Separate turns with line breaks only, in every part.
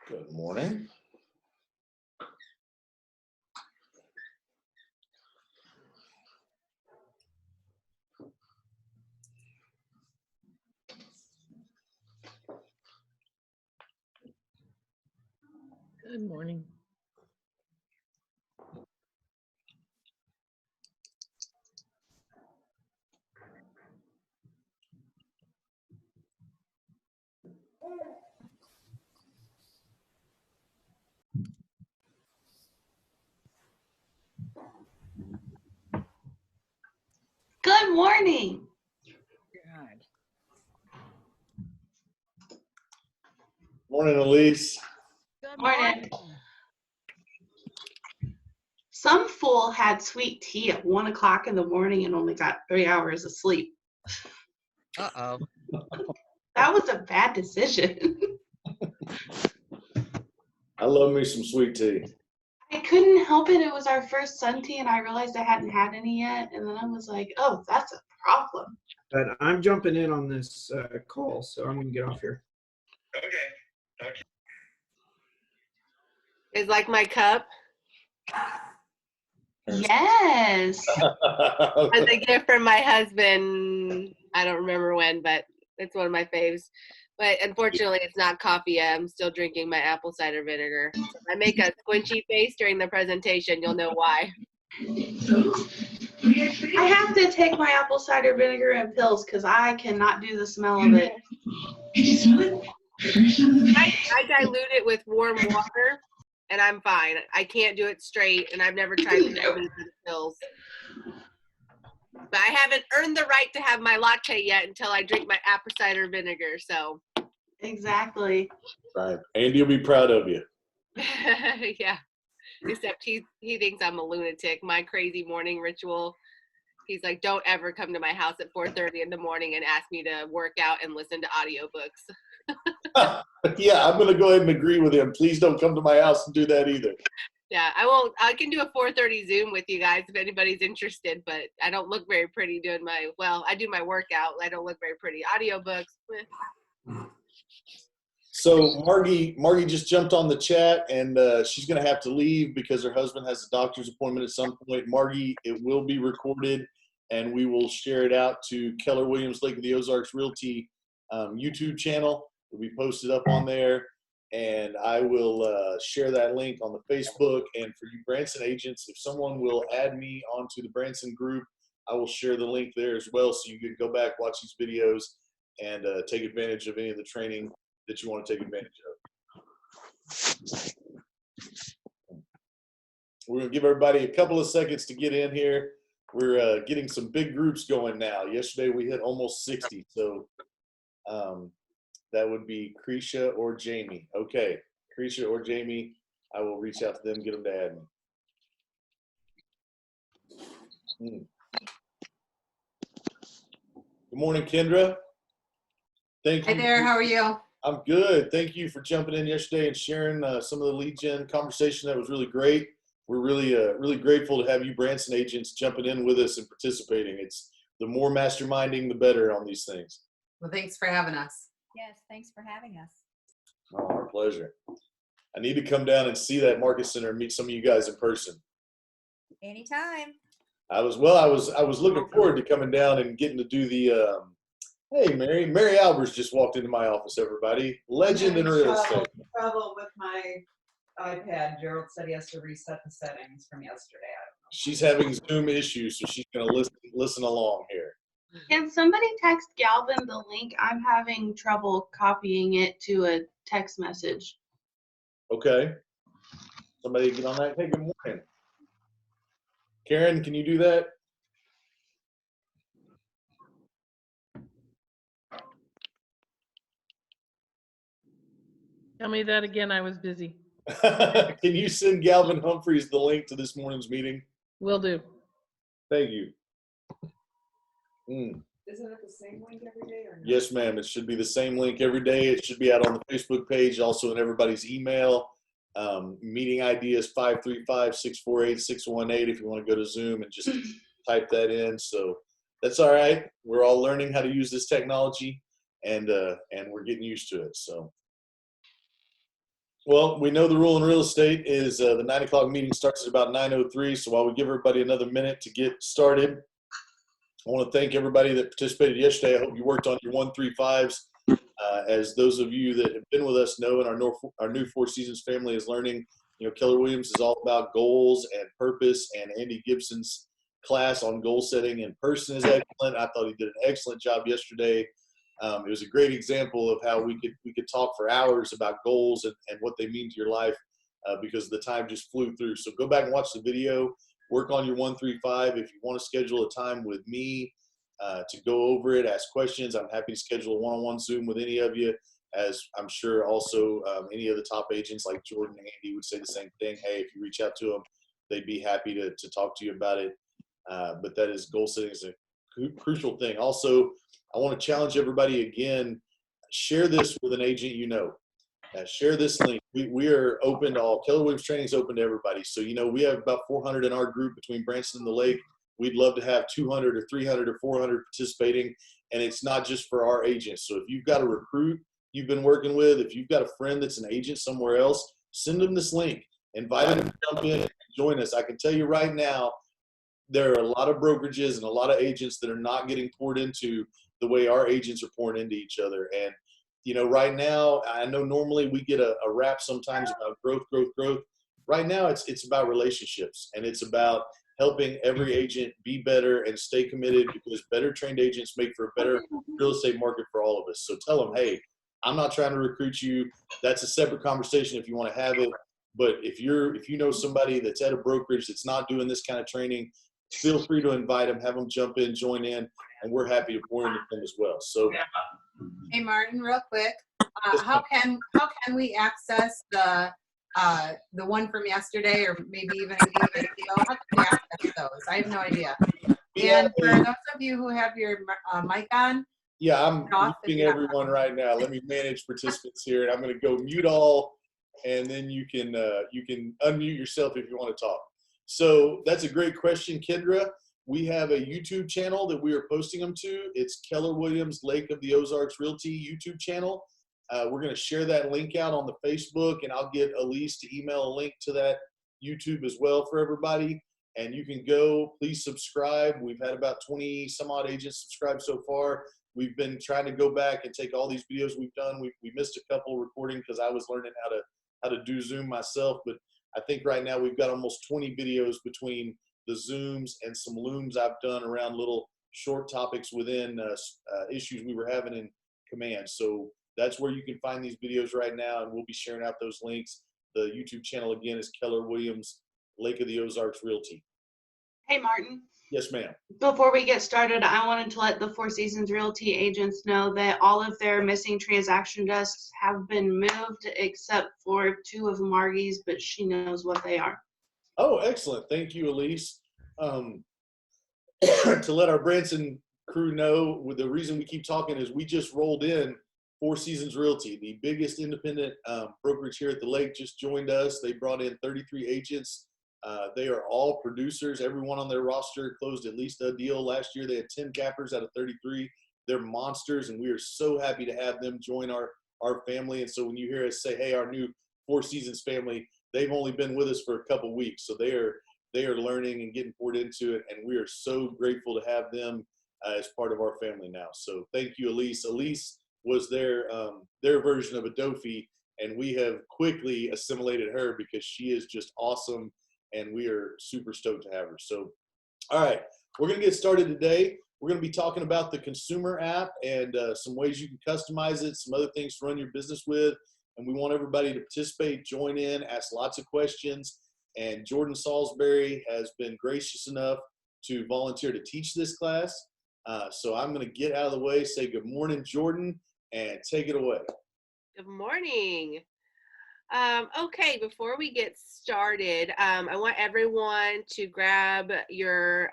Good morning.
Good morning.
Good morning.
God.
Morning, Elise.
Good
Morning. Some fool had sweet tea at 1 o'clock in the morning and only got 3 hours of sleep.
Uh-oh.
That was a bad decision.
I love me some sweet tea.
I couldn't help it. It was our first sun tea, and I realized I hadn't had any yet. And then I was like, oh, that's a problem.
But I'm jumping in on this call, so I'm going to get off here.
Okay. Is like my cup
Yes.
as a gift from my husband. I don't remember when, but it's one of my faves. But unfortunately, it's not coffee. I'm still drinking my apple cider vinegar. So if I make a squinchy face during the presentation, you'll know why.
I have to take my apple cider vinegar and pills because I cannot do the smell of it.
I dilute it with warm water, and I'm fine. I can't do it straight, and I've never tried the pills. But I haven't earned the right to have my latte yet until I drink my apple cider vinegar. So,
Exactly.
Right. Andy will be proud of you.
yeah. Except he thinks I'm a lunatic. My crazy morning ritual. He's like, don't ever come to my house at 4:30 in the morning and ask me to work out and listen to audiobooks.
Yeah, I'm going to go ahead and agree with him. Please don't come to my house and do that either.
Yeah, I won't. I can do a 4:30 Zoom with you guys if anybody's interested, but I don't look very pretty doing I do my workout. I don't look very pretty. Audiobooks.
So Margie just jumped on the chat, and she's going to have to leave because her husband has a doctor's appointment at some point. Margie, it will be recorded, and we will share it out to Keller Williams Lake of the Ozarks Realty YouTube channel. It'll be posted up on there, and I will share that link on the Facebook. And for you Branson agents, if someone will add me onto the Branson group, I will share the link there as well, so you can go back, watch these videos, and take advantage of any of the training that you want to take advantage of. We're going to give everybody a couple of seconds to get in here. We're getting some big groups going now. Yesterday we hit almost 60, so that would be Creisha or Jamie. Okay, Creisha or Jamie, I will reach out to them, get them to add me. Good morning, Kendra. Thank you.
Hi there, how are you?
I'm good. Thank you for jumping in yesterday and sharing some of the lead gen conversation. That was really great. We're really grateful to have you Branson agents jumping in with us and participating. It's the more masterminding, the better on these things.
Well, thanks for having us.
Yes, thanks for having us.
Oh, our pleasure. I need to come down and see that market center and meet some of you guys in person.
Anytime.
I was looking forward to coming down and getting to do the hey, Mary Albers just walked into my office, everybody. Legend in real estate.
Trouble with my iPad. Gerald said he has to reset the settings from yesterday.
She's having Zoom issues, so she's going to listen along here.
Can somebody text Galvin the link? I'm having trouble copying it to a text message.
Okay. Somebody get on that. Hey, good morning. Karen, can you do that?
Tell me that again. I was busy.
Can you send Galvin Humphreys the link to this morning's meeting?
Will do.
Thank you.
Isn't it the same link every day? Or no?
Yes, ma'am. It should be the same link every day. It should be out on the Facebook page, also in everybody's email. Meeting ID is 535-648-618 if you want to go to Zoom and just type that in. So that's all right. We're all learning how to use this technology, and we're getting used to it. So Well, we know the rule in real estate is the 9 o'clock meeting starts at about 9:03. So while we give everybody another minute to get started, I want to thank everybody that participated yesterday. I hope you worked on your 1-3-5s. As those of you that have been with us know, and our new Four Seasons family is learning, Keller Williams is all about goals and purpose, and Andy Gibson's class on goal setting in person is excellent. I thought he did an excellent job yesterday. It was a great example of how we could talk for hours about goals and what they mean to your life because the time just flew through. So go back and watch the video. Work on your 1-3-5. If you want to schedule a time with me to go over it, ask questions, I'm happy to schedule a one-on-one Zoom with any of you, as I'm sure also any of the top agents like Jordan and Andy would say the same thing. Hey, if you reach out to them, they'd be happy to talk to you about it. But that is, goal setting is a crucial thing. Also, I want to challenge everybody again, share this with an agent you know. Share this link. We are open to all. Keller Williams training is open to everybody. So, we have about 400 in our group between Branson and the Lake. We'd love to have 200 or 300 or 400 participating, and it's not just for our agents. So if you've got a recruit you've been working with, if you've got a friend that's an agent somewhere else, send them this link. Invite them to jump in and join us. I can tell you right now, there are a lot of brokerages and a lot of agents that are not getting poured into the way our agents are pouring into each other. And right now, I know normally we get a rap sometimes about growth. Right now, it's about relationships, and it's about helping every agent be better and stay committed, because better trained agents make for a better real estate market for all of us. So tell them, hey, I'm not trying to recruit you. That's a separate conversation if you want to have it. But if you know somebody that's at a brokerage that's not doing this kind of training, feel free to invite them, have them jump in, join in, and we're happy to pour into them as well. So,
Hey, Martin, real quick, how can we access the one from yesterday, or maybe even a few days ago? How can we access those? I have no idea. And for those of you who have your mic on,
yeah, I'm
off if
muting
you're not
everyone right now. Let me manage participants here, and I'm going to go mute all, and then you can unmute yourself if you want to talk. So that's a great question, Kendra. We have a YouTube channel that we are posting them to. It's Keller Williams Lake of the Ozarks Realty YouTube channel. We're going to share that link out on the Facebook, and I'll get Elise to email a link to that YouTube as well for everybody. And you can go, please subscribe. We've had about 20 some odd agents subscribe so far. We've been trying to go back and take all these videos we've done. We missed a couple recording because I was learning how to do Zoom myself, but I think right now we've got almost 20 videos between the Zooms and some Looms I've done around little short topics within issues we were having in command. So that's where you can find these videos right now, and we'll be sharing out those links. The YouTube channel, again, is Keller Williams Lake of the Ozarks Realty.
Hey, Martin.
Yes, ma'am.
Before we get started, I wanted to let the Four Seasons Realty agents know that all of their missing transaction desks have been moved except for 2 of Margie's, but she knows what they are.
Oh, excellent. Thank you, Elise. To let our Branson crew know, the reason we keep talking is we just rolled in Four Seasons Realty, the biggest independent brokerage here at the Lake, just joined us. They brought in 33 agents. They are all producers. Everyone on their roster closed at least a deal last year. They had 10 cappers out of 33. They're monsters, and we are so happy to have them join our family. And so when you hear us say, hey, our new Four Seasons family, they've only been with us for a couple weeks. So they are learning and getting poured into it, and we are so grateful to have them as part of our family now. So thank you, Elise. Elise was their version of a Dofi, and we have quickly assimilated her because she is just awesome, and we are super stoked to have her. So, all right, we're going to get started today. We're going to be talking about the consumer app and some ways you can customize it, some other things to run your business with, and we want everybody to participate, join in, ask lots of questions. And Jordan Salisbury has been gracious enough to volunteer to teach this class. So I'm going to get out of the way, say good morning, Jordan, and take it away.
Good morning. Okay, before we get started, I want everyone to grab your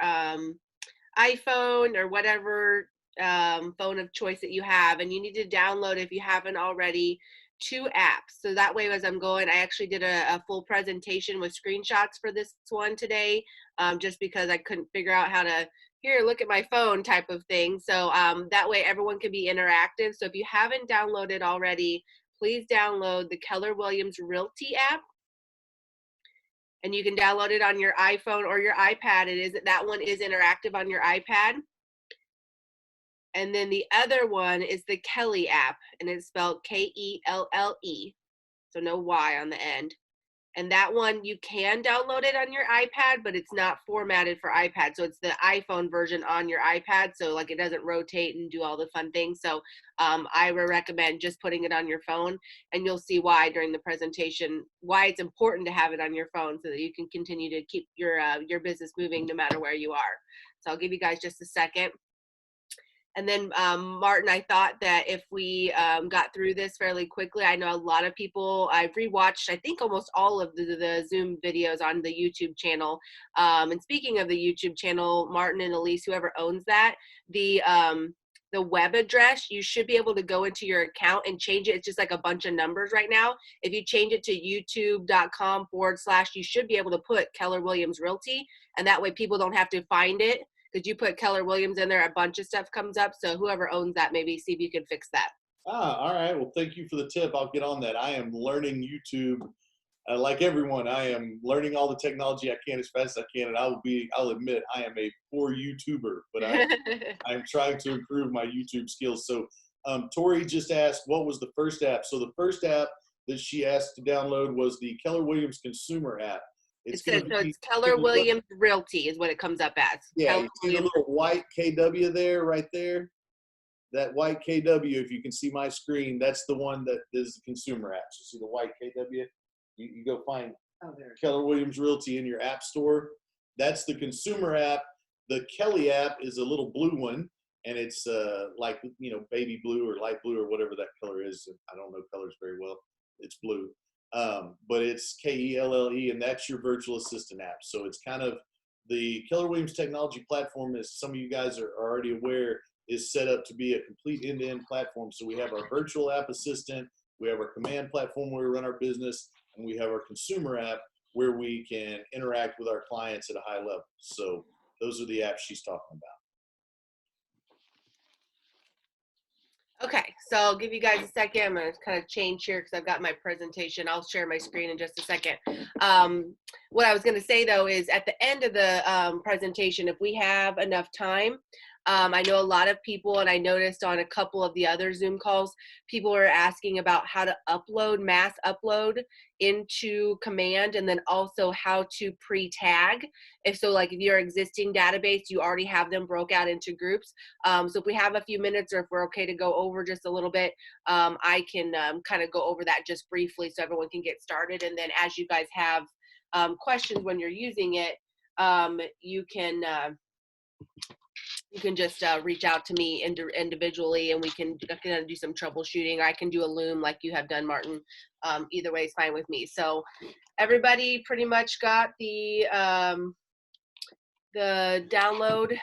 iPhone or whatever phone of choice that you have, and you need to download, if you haven't already, 2 apps. So that way, as I'm going, I actually did a full presentation with screenshots for this one today, just because I couldn't figure out how to, here, look at my phone type of thing. So that way everyone can be interactive. So if you haven't downloaded already, please download the Keller Williams Realty app. And you can download it on your iPhone or your iPad. That one is interactive on your iPad. And then the other one is the Kelly app, and it's spelled K-E-L-L-E, so no Y on the end. And that one, you can download it on your iPad, but it's not formatted for iPad. So it's the iPhone version on your iPad, so like it doesn't rotate and do all the fun things. So I would recommend just putting it on your phone, and you'll see why during the presentation, why it's important to have it on your phone so that you can continue to keep your business moving no matter where you are. So I'll give you guys just a second. And then, Martin, I thought that if we got through this fairly quickly, I know a lot of people, I've rewatched, I think almost all of the Zoom videos on the YouTube channel. And speaking of the YouTube channel, Martin and Elise, whoever / that, the web address, you should be able to go into your account and change it. It's just like a bunch of numbers right now. If you change it to youtube.com / you should be able to put Keller Williams Realty, and that way people don't have to find it. Because you put Keller Williams in there, a bunch of stuff comes up. So whoever owns that, maybe see if you can fix that.
All right. Well, thank you for the tip. I'll get on that. I am learning YouTube. Like everyone, I am learning all the technology I can as fast as I can. And I'll admit, I am a poor YouTuber, but I'm trying to improve my YouTube skills. So Tori just asked, what was the first app? So the first app that she asked to download was the Keller Williams consumer app.
It's Keller Williams Realty is what it comes up as.
Yeah,
Keller
you see the little white KW there, right there? That white KW, if you can see my screen, that's the one that is the consumer app. So see the white KW? You go find Keller Williams Realty in your app store. That's the consumer app. The Kelly app is a little blue one, and it's like, baby blue or light blue or whatever that color is. I don't know colors very well. It's blue. But it's K-E-L-L-E, and that's your virtual assistant app. So it's kind of the Keller Williams technology platform, as some of you guys are already aware, is set up to be a complete end-to-end platform. So we have our virtual app assistant, we have our command platform where we run our business, and we have our consumer app where we can interact with our clients at a high level. So those are the apps she's talking about.
Okay, so I'll give you guys a second. I'm going to kind of change here because I've got my presentation. I'll share my screen in just a second. What I was going to say, though, is at the end of the presentation, if we have enough time, I know a lot of people, and I noticed on a couple of the other Zoom calls, people are asking about how to mass upload into Command, and then also how to pre-tag. If your existing database, you already have them broke out into groups. So if we have a few minutes, or if we're okay to go over just a little bit, I can kind of go over that just briefly so everyone can get started. And then as you guys have questions when you're using it, you can just reach out to me individually, and we can do some troubleshooting. I can do a Loom like you have done, Martin. Either way is fine with me. So everybody pretty much got the download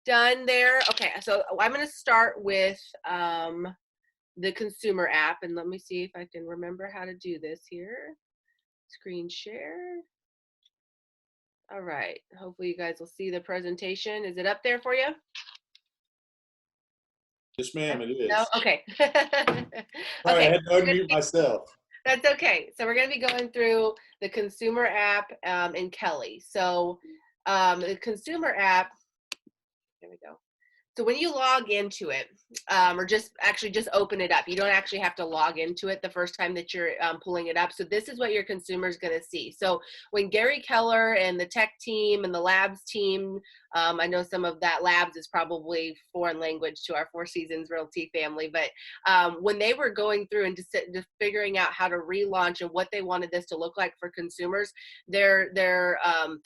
done there. Okay, so I'm going to start with the consumer app, and let me see if I can remember how to do this here. Screen share. All right, hopefully you guys will see the presentation. Is it up there for you?
Yes, ma'am, it is.
No? Okay.
Sorry, I
Okay.
had to unmute myself.
That's okay. So we're going to be going through the consumer app in Kelly. So the consumer app, there we go. So when you log into it, or just open it up, you don't actually have to log into it the first time that you're pulling it up. So this is what your consumer is going to see. So when Gary Keller and the tech team and the labs team, I know some of that labs is probably foreign language to our Four Seasons Realty family, but when they were going through and just figuring out how to relaunch and what they wanted this to look like for consumers, their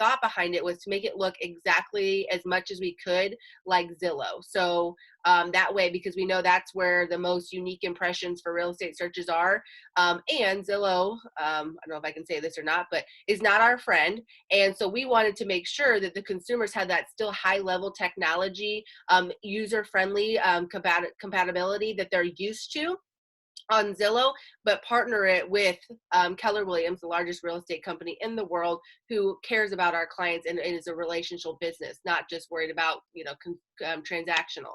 thought behind it was to make it look exactly as much as we could like Zillow. So that way, because we know that's where the most unique impressions for real estate searches are. And Zillow, I don't know if I can say this or not, but is not our friend. And so we wanted to make sure that the consumers had that still high level technology, user-friendly compatibility that they're used to. on Zillow, but partner it with Keller Williams, the largest real estate company in the world, who cares about our clients and is a relational business, not just worried about, transactional.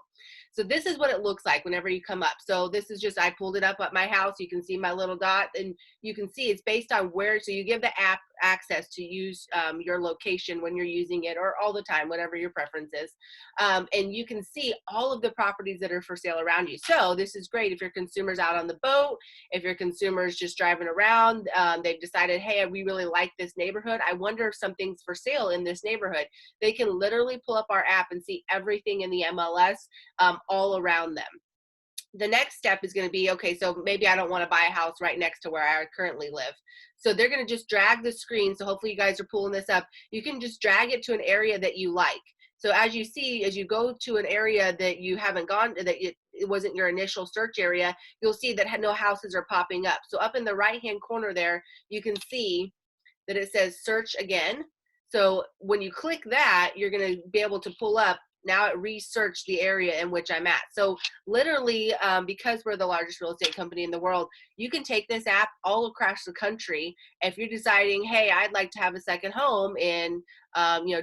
So this is what it looks like whenever you come up. So this is just, I pulled it up at my house. You can see my little dot, and you can see it's based on where, so you give the app access to use your location when you're using it, or all the time, whatever your preference is. And you can see all of the properties that are for sale around you. So this is great if your consumer's out on the boat, if your consumer's just driving around, they've decided, hey, we really like this neighborhood. I wonder if something's for sale in this neighborhood. They can literally pull up our app and see everything in the MLS all around them. The next step is going to be, okay, so maybe I don't want to buy a house right next to where I currently live. So they're going to just drag the screen. So hopefully you guys are pulling this up. You can just drag it to an area that you like. So as you see, as you go to an area that you haven't gone, that it wasn't your initial search area, you'll see that no houses are popping up. So up in the right-hand corner there, you can see that it says search again. So when you click that, you're going to be able to pull up. Now it researched the area in which I'm at. So literally, because we're the largest real estate company in the world, you can take this app all across the country. If you're deciding, hey, I'd like to have a second home in,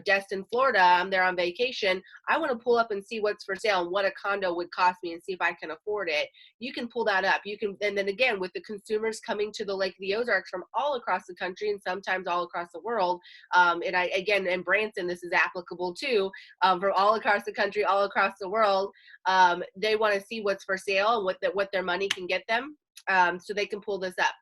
Destin, Florida, I'm there on vacation, I want to pull up and see what's for sale and what a condo would cost me and see if I can afford it. You can pull that up. You can, and then again, with the consumers coming to the Lake of the Ozarks from all across the country and sometimes all across the world, in Branson, this is applicable too, from all across the country, all across the world, they want to see what's for sale and what their money can get them, so they can pull this up.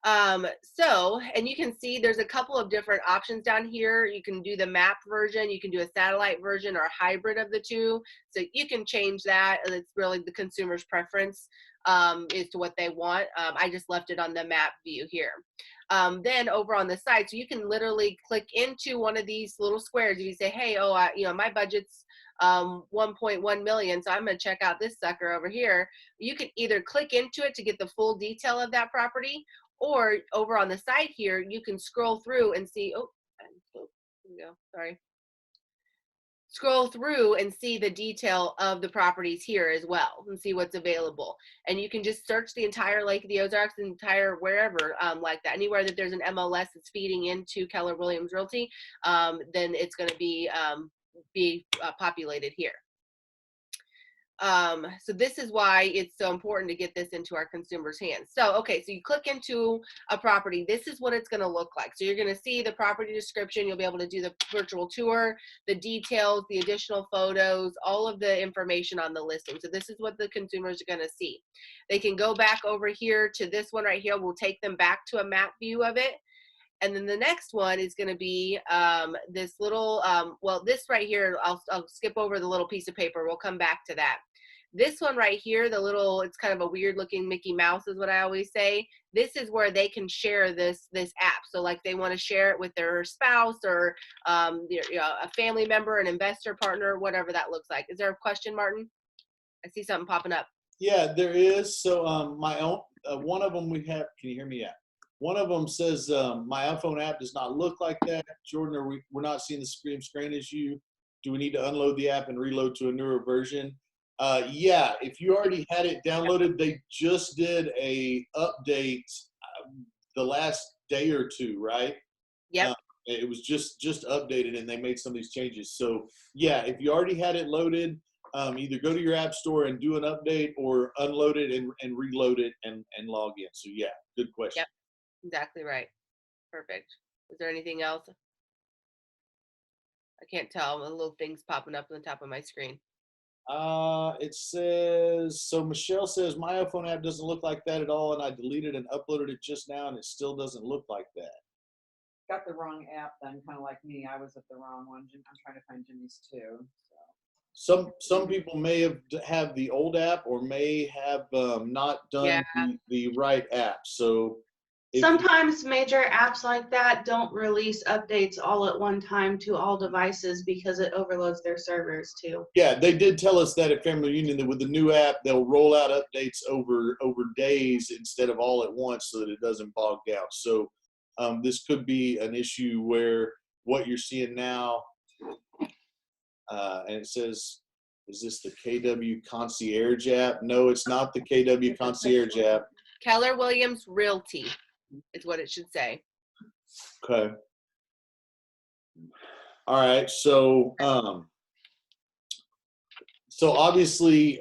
And you can see there's a couple of different options down here. You can do the map version, you can do a satellite version, or a hybrid of the two. So you can change that, and it's really the consumer's preference as to what they want. I just left it on the map view here. Then over on the side, so you can literally click into one of these little squares. If you say, hey, my budget's 1.1 million, so I'm going to check out this sucker over here. You can either click into it to get the full detail of that property, or over on the side here, you can scroll through and see, here we go, sorry. Scroll through and see the detail of the properties here as well and see what's available. And you can just search the entire Lake of the Ozarks, the entire wherever like that. Anywhere that there's an MLS that's feeding into Keller Williams Realty, then it's going to be populated here. So this is why it's so important to get this into our consumers' hands. So, okay, so you click into a property. This is what it's going to look like. So you're going to see the property description. You'll be able to do the virtual tour, the details, the additional photos, all of the information on the listing. So this is what the consumers are going to see. They can go back over here to this one right here. We'll take them back to a map view of it. And then the next one is going to be this little, this right here, I'll skip over the little piece of paper. We'll come back to that. This one right here, the little, it's kind of a weird looking Mickey Mouse is what I always say. This is where they can share this app. So like they want to share it with their spouse or a family member, an investor partner, whatever that looks like. Is there a question, Martin? I see something popping up.
Yeah, there is. So my own, one of them we have, can you hear me? Yeah. One of them says my iPhone app does not look like that. Jordan, we're not seeing the same screen as you. Do we need to unload the app and reload to a newer version? Yeah, if you already had it downloaded, they just did a update the last day or two, right?
Yep.
It was just updated and they made some of these changes. So yeah, if you already had it loaded, either go to your app store and do an update or unload it and reload it and log in. So yeah, good question.
Yep, exactly right. Perfect. Is there anything else? I can't tell. The little things popping up on the top of my screen.
It says, so Michelle says, my iPhone app doesn't look like that at all, and I deleted and uploaded it just now, and it still doesn't look like that.
Got the wrong app then, kind of like me. I was at the wrong one. I'm trying to find Jimmy's too. So.
Some people may have the old app or may have not done the right app. So
Sometimes major apps like that don't release updates all at one time to all devices because it overloads their servers too.
Yeah, they did tell us that at Family Reunion that with the new app, they'll roll out updates over days instead of all at once so that it doesn't bog down. So this could be an issue where what you're seeing now, and it says is this the KW Concierge app? No, it's not the KW Concierge app.
Keller Williams Realty is what it should say.
Okay. All right. So, so obviously,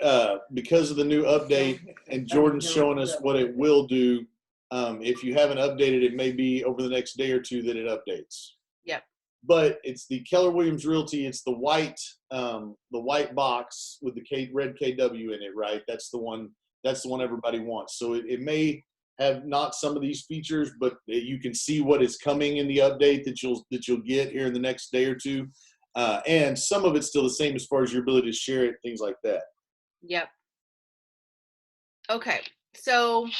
because of the new update, and Jordan's showing us what it will do, if you haven't updated, it may be over the next day or two that it updates.
Yep.
But it's the Keller Williams Realty. It's the white box with the red KW in it, right? That's the one. That's the one everybody wants. So it may have not some of these features, but you can see what is coming in the update that you'll get here in the next day or two. And some of it's still the same as far as your ability to share it, things like that.
Yep. Okay, so let's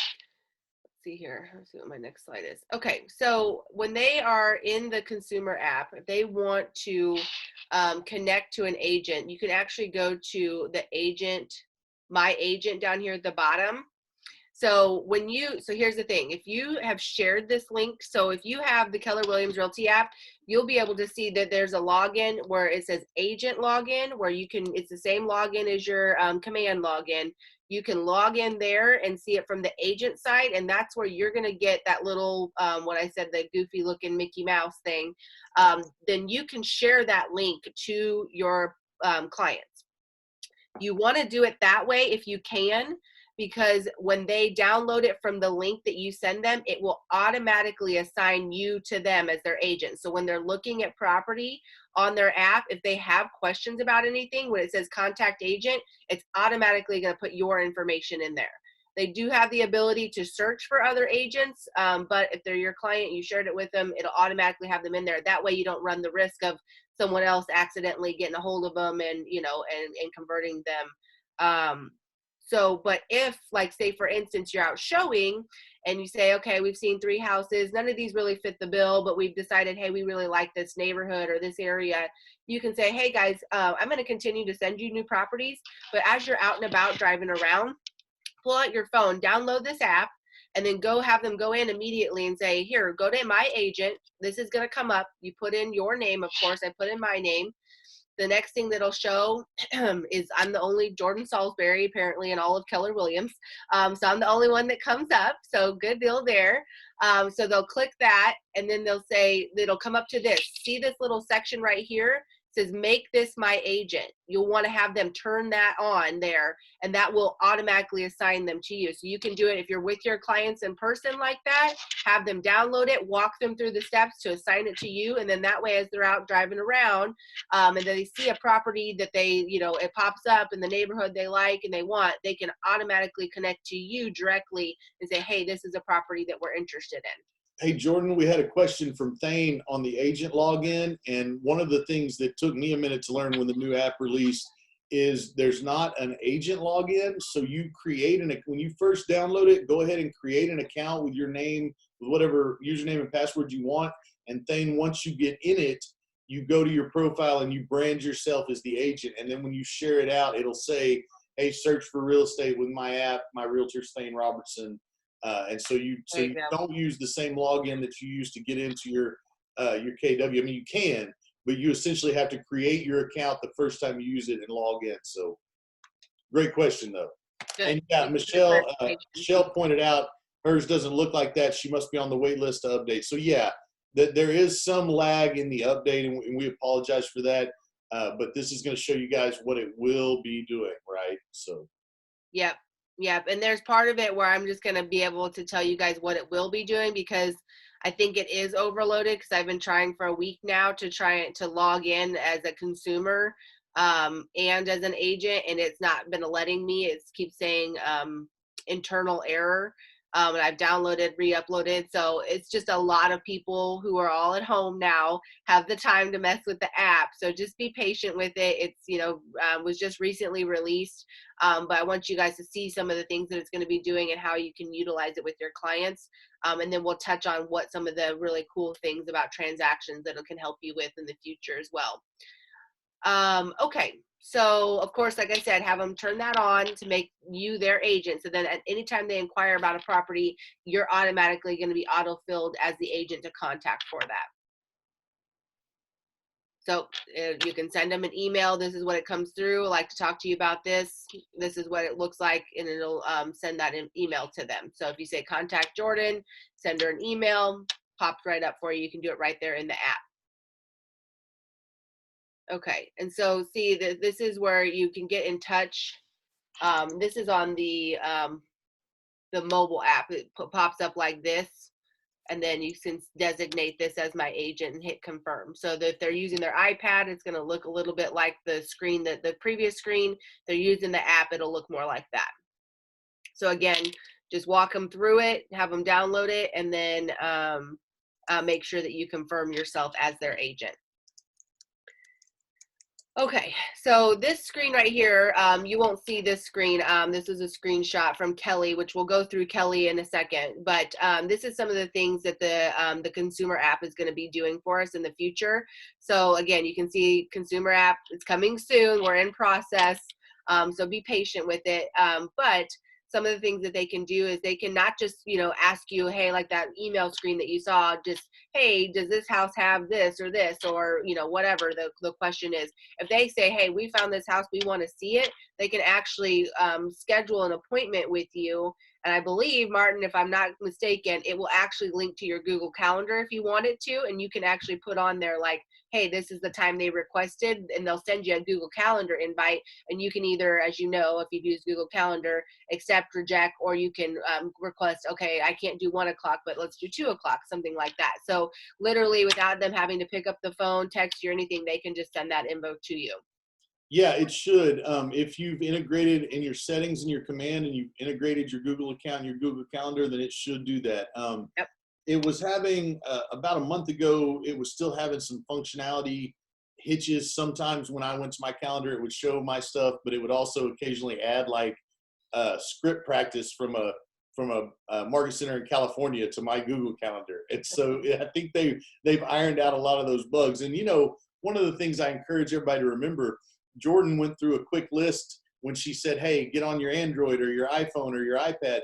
see here. Let's see what my next slide is. Okay, so when they are in the consumer app, if they want to connect to an agent, you can actually go to the agent, my agent down here at the bottom. So here's the thing, if you have shared this link, so if you have the Keller Williams Realty app, you'll be able to see that there's a login where it says agent login, where you can, it's the same login as your command login. You can log in there and see it from the agent side, and that's where you're gonna get that little, what I said, the goofy looking Mickey Mouse thing. Then you can share that link to your clients. You wanna do it that way if you can, because when they download it from the link that you send them, it will automatically assign you to them as their agent. So when they're looking at property on their app, if they have questions about anything, when it says contact agent, it's automatically going to put your information in there. They do have the ability to search for other agents, but if they're your client, you shared it with them, it'll automatically have them in there. That way you don't run the risk of someone else accidentally getting a hold of them and, and converting them. But if, like, say, for instance, you're out showing and you say, okay, we've seen 3 houses, none of these really fit the bill, but we've decided, hey, we really like this neighborhood or this area, you can say, hey, guys, I'm going to continue to send you new properties, but as you're out and about driving around, pull out your phone, download this app, and then have them go in immediately and say, here, go to my agent. This is going to come up. You put in your name, of course. I put in my name. The next thing that'll show is I'm the only Jordan Salisbury, apparently, in all of Keller Williams. So I'm the only one that comes up. So good deal there. So they'll click that, and then they'll say, it'll come up to this. See this little section right here? It says, make this my agent. You'll want to have them turn that on there, and that will automatically assign them to you. So you can do it if you're with your clients in person like that, have them download it, walk them through the steps to assign it to you, and then that way as they're out driving around and they see a property that they, it pops up in the neighborhood they like and they want, they can automatically connect to you directly and say, hey, this is a property that we're interested in.
Hey, Jordan, we had a question from Thane on the agent login, and one of the things that took me a minute to learn when the new app released is there's not an agent login. So you create when you first download it, go ahead and create an account with your name, with whatever username and password you want. And Thane, once you get in it, you go to your profile and you brand yourself as the agent. And then when you share it out, it'll say, hey, search for real estate with my app, my realtor's Thane Robertson. And so you don't use the same login that you use to get into your KW. I mean, you can, but you essentially have to create your account the first time you use it and log in. So great question, though.
Good.
And yeah, Michelle pointed out hers doesn't look like that. She must be on the wait list to update. So yeah, there is some lag in the update, and we apologize for that. But this is going to show you guys what it will be doing, right? So.
Yep. And there's part of it where I'm just going to be able to tell you guys what it will be doing, because I think it is overloaded, because I've been trying for a week now to log in as a consumer and as an agent, and it's not been letting me. It keeps saying internal error. And I've downloaded, re-uploaded. So it's just a lot of people who are all at home now have the time to mess with the app. So just be patient with it. It's, was just recently released. But I want you guys to see some of the things that it's going to be doing and how you can utilize it with your clients. And then we'll touch on what some of the really cool things about transactions that it can help you with in the future as well. Okay. So, of course, like I said, have them turn that on to make you their agent. So then at any time they inquire about a property, you're automatically going to be auto-filled as the agent to contact for that. So you can send them an email. This is what it comes through. I'd like to talk to you about this. This is what it looks like, and it'll send that email to them. So if you say contact Jordan, send her an email, pops right up for you. You can do it right there in the app. Okay, and so see that this is where you can get in touch. This is on the mobile app. It pops up like this. And then you can designate this as my agent and hit confirm. So that if they're using their iPad, it's going to look a little bit like the screen, that the previous screen. If they're using the app, it'll look more like that. So again, just walk them through it, have them download it, and then make sure that you confirm yourself as their agent. Okay, so this screen right here, you won't see this screen. This is a screenshot from Kelly, which we'll go through Kelly in a second. But this is some of the things that the consumer app is going to be doing for us in the future. So again, you can see consumer app, it's coming soon. We're in process, so be patient with it. But some of the things that they can do is they can not just, ask you, hey, like that email screen that you saw, just, hey, does this house have this or this, or, whatever the question is. If they say, hey, we found this house, we want to see it, they can actually schedule an appointment with you. And I believe, Martin, if I'm not mistaken, it will actually link to your Google Calendar if you want it to, and you can actually put on there like, hey, this is the time they requested, and they'll send you a Google Calendar invite, and you can either, as you know, if you use Google Calendar, accept, reject, or you can request, okay, I can't do 1 o'clock, but let's do 2 o'clock, something like that. So literally without them having to pick up the phone, text you, or anything, they can just send that info to you.
Yeah, it should. If you've integrated in your settings in your command and you've integrated your Google account and your Google Calendar, then it should do that.
Yep.
It was having, about a month ago, it was still having some functionality hitches. Sometimes when I went to my calendar, it would show my stuff, but it would also occasionally add like script practice from a market center in California to my Google Calendar. And so I think they've ironed out a lot of those bugs. And one of the things I encourage everybody to remember, Jordan went through a quick list when she said, hey, get on your Android or your iPhone or your iPad.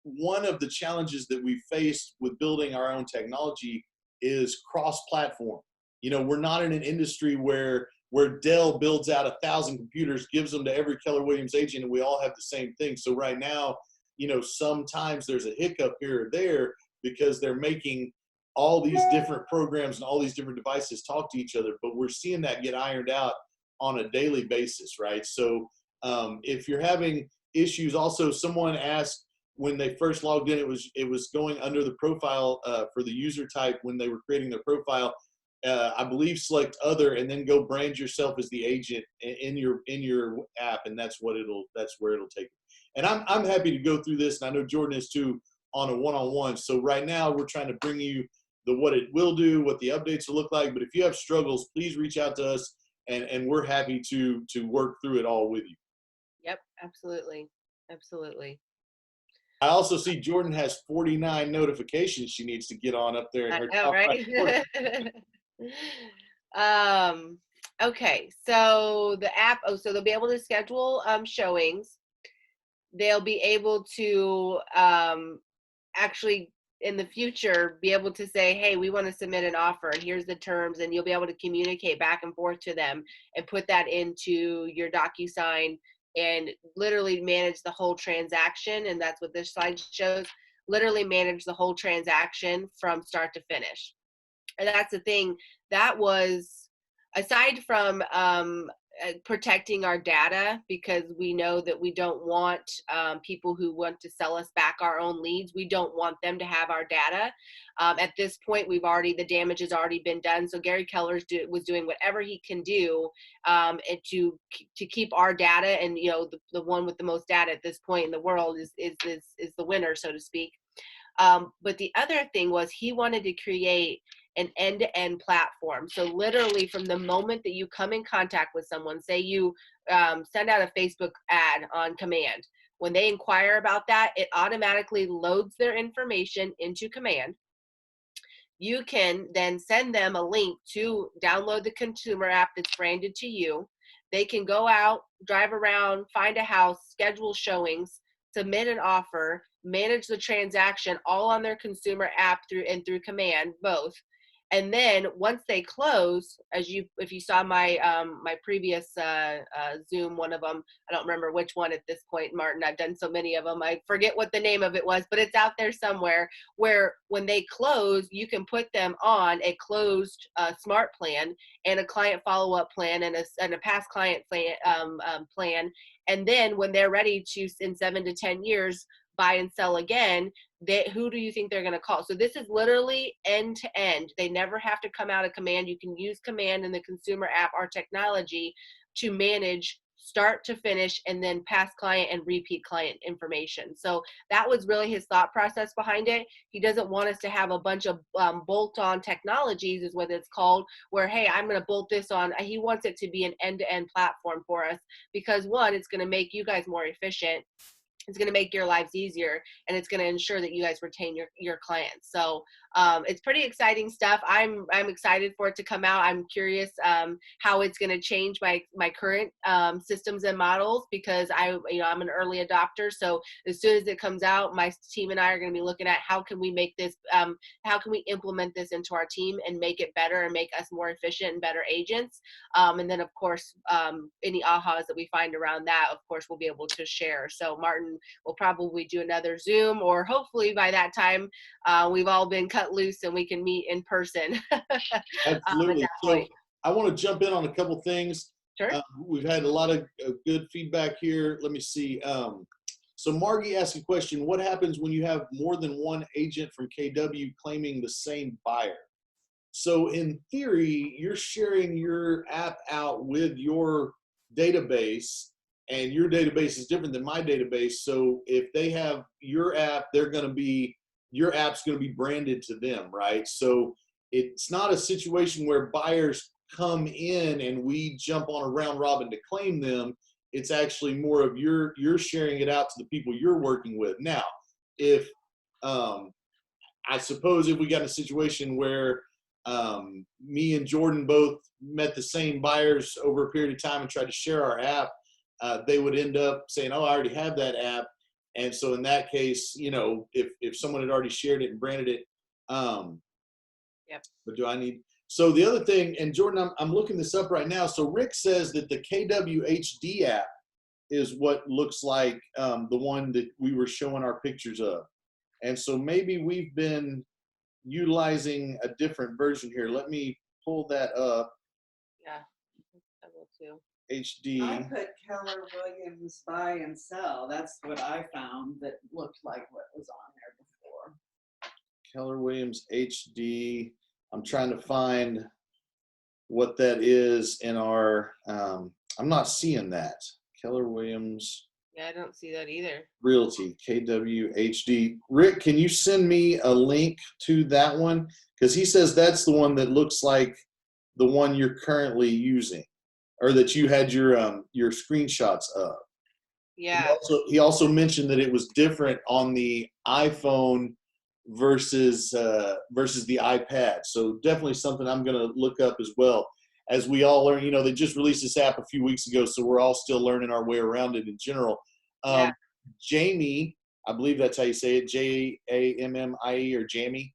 One of the challenges that we faced with building our own technology is cross-platform. We're not in an industry where Dell builds out 1,000 computers, gives them to every Keller Williams agent, and we all have the same thing. So right now, sometimes there's a hiccup here or there because they're making all these different programs and all these different devices talk to each other, but we're seeing that get ironed out on a daily basis, right? So if you're having issues, also someone asked when they first logged in, it was going under the profile for the user type when they were creating their profile. I believe select other and then go brand yourself as the agent in your app, and that's where it'll take it. And I'm happy to go through this, and I know Jordan is too, on a one-on-one. So right now we're trying to bring you what it will do, what the updates will look like. But if you have struggles, please reach out to us, and we're happy to work through it all with you.
Yep, absolutely.
I also see Jordan has 49 notifications she needs to get on up there in her
I know,
top right corner.
Okay, so the app, so they'll be able to schedule showings. They'll be able to actually in the future be able to say, hey, we want to submit an offer and here's the terms, and you'll be able to communicate back and forth to them and put that into your DocuSign and literally manage the whole transaction. And that's what this slide shows, literally manage the whole transaction from start to finish. And that's the thing that was, aside from protecting our data, because we know that we don't want people who want to sell us back our own leads. We don't want them to have our data. At this point, the damage has already been done. So Gary Keller was doing whatever he can do and to keep our data. And the one with the most data at this point in the world is the winner, so to speak. But the other thing was he wanted to create an end-to-end platform. So literally from the moment that you come in contact with someone, say you send out a Facebook ad on command, when they inquire about that, it automatically loads their information into command. You can then send them a link to download the consumer app that's branded to you. They can go out, drive around, find a house, schedule showings, submit an offer, manage the transaction all on their consumer app through command, both. And then once they close, if you saw my my previous Zoom, one of them, I don't remember which one at this point, Martin. I've done so many of them, I forget what the name of it was, but it's out there somewhere. Where when they close, you can put them on a closed smart plan and a client follow-up plan and a past client plan. And then when they're ready to, in 7 to 10 years, buy and sell again, who do you think they're going to call? So this is literally end to end. They never have to come out of Command. You can use Command in the consumer app, our technology, to manage start to finish, and then past client and repeat client information. So that was really his thought process behind it. He doesn't want us to have a bunch of bolt-on technologies, is what it's called, where, hey, I'm going to bolt this on. He wants it to be an end-to-end platform for us because, one, it's going to make you guys more efficient. It's going to make your lives easier, and it's going to ensure that you guys retain your clients. So it's pretty exciting stuff. I'm excited for it to come out. I'm curious how it's going to change my current systems and models, because I'm an early adopter. So as soon as it comes out, my team and I are going to be looking at how can we make this, how can we implement this into our team and make it better and make us more efficient and better agents. And then of course, any ahas that we find around that, of course, we'll be able to share. So Martin will probably do another Zoom, or hopefully by that time we've all been cut loose and we can meet in person.
Absolutely. So I want to jump in on a couple things.
Sure.
We've had a lot of good feedback here. Let me see. So Margie asked a question: what happens when you have more than one agent from KW claiming the same buyer? So in theory, you're sharing your app out with your database, and your database is different than my database. So if they have your app, your app's going to be branded to them, right? So it's not a situation where buyers come in and we jump on a round robin to claim them. It's actually more of you're sharing it out to the people you're working with. Now, if I suppose if we got a situation where me and Jordan both met the same buyers over a period of time and tried to share our app, they would end up saying, oh, I already have that app. And so in that case, if someone had already shared it and branded it,
yep.
But do I need? So the other thing, and Jordan, I'm looking this up right now. So Rick says that the KWHD app is what looks like the one that we were showing our pictures of. And so maybe we've been utilizing a different version here. Let me pull that up.
Yeah, I will too.
HD.
I put Keller Williams buy and sell. That's what I found that looked like what was on there before.
Keller Williams HD. I'm trying to find what that is in our, I'm not seeing that. Keller Williams
Yeah, I don't see that either.
Realty, KWHD. Rick, can you send me a link to that one? Because he says that's the one that looks like the one you're currently using, or that you had your screenshots of.
Yeah.
He also mentioned that it was different on the iPhone versus the iPad. So definitely something I'm going to look up as well. As we all learn, they just released this app a few weeks ago, so we're all still learning our way around it in general.
Yeah.
Jamie, I believe that's how you say it, Jammie or Jamie.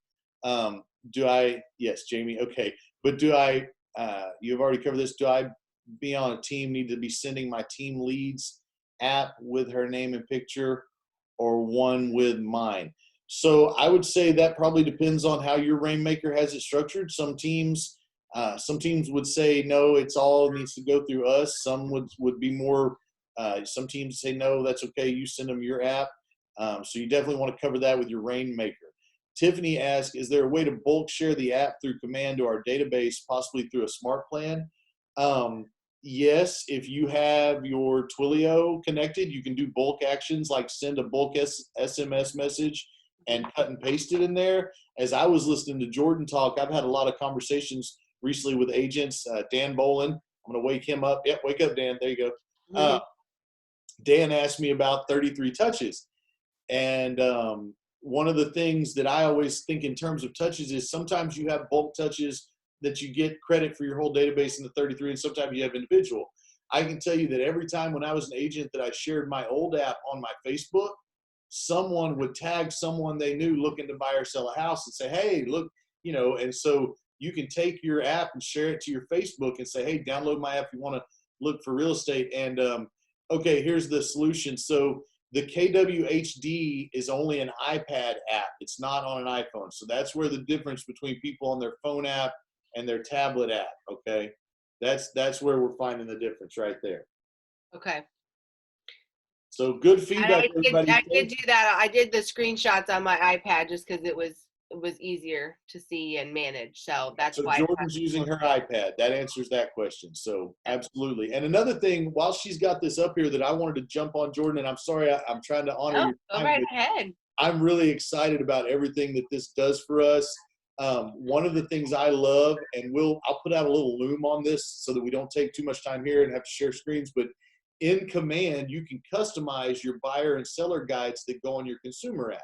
Yes, Jamie, okay. But you've already covered this, do I be on a team need to be sending my team leads app with her name and picture, or one with mine? So I would say that probably depends on how your Rainmaker has it structured. Some teams would say, no, it's all needs to go through us. Some would be more, some teams say, no, that's okay, you send them your app. So you definitely want to cover that with your Rainmaker. Tiffany asked, is there a way to bulk share the app through Command to our database, possibly through a smart plan? Yes, if you have your Twilio connected, you can do bulk actions like send a bulk SMS message and cut and paste it in there. As I was listening to Jordan talk, I've had a lot of conversations recently with agents. Dan Bolin, I'm going to wake him up. Yep, wake up, Dan. There you go. Dan asked me about 33 touches. And one of the things that I always think in terms of touches is sometimes you have bulk touches that you get credit for your whole database in the 33, and sometimes you have individual. I can tell you that every time when I was an agent that I shared my old app on my Facebook, someone would tag someone they knew looking to buy or sell a house and say, hey, look, and so you can take your app and share it to your Facebook and say, hey, download my app if you want to look for real estate. And okay, here's the solution. So the KWHD is only an iPad app. It's not on an iPhone. So that's where the difference between people on their phone app and their tablet app. Okay, that's where we're finding the difference right there.
Okay.
So good
And
feedback, everybody.
I did do that. I did the screenshots on my iPad just because it was easier to see and manage. So that's
So
why.
Jordan's using her iPad. That answers that question. So absolutely. And another thing, while she's got this up here that I wanted to jump on, Jordan, and I'm sorry, I'm trying to honor your
Go
time,
right
but
ahead.
I'm really excited about everything that this does for us. One of the things I love, and I'll put out a little loom on this so that we don't take too much time here and have to share screens, but in Command, you can customize your buyer and seller guides that go on your consumer app.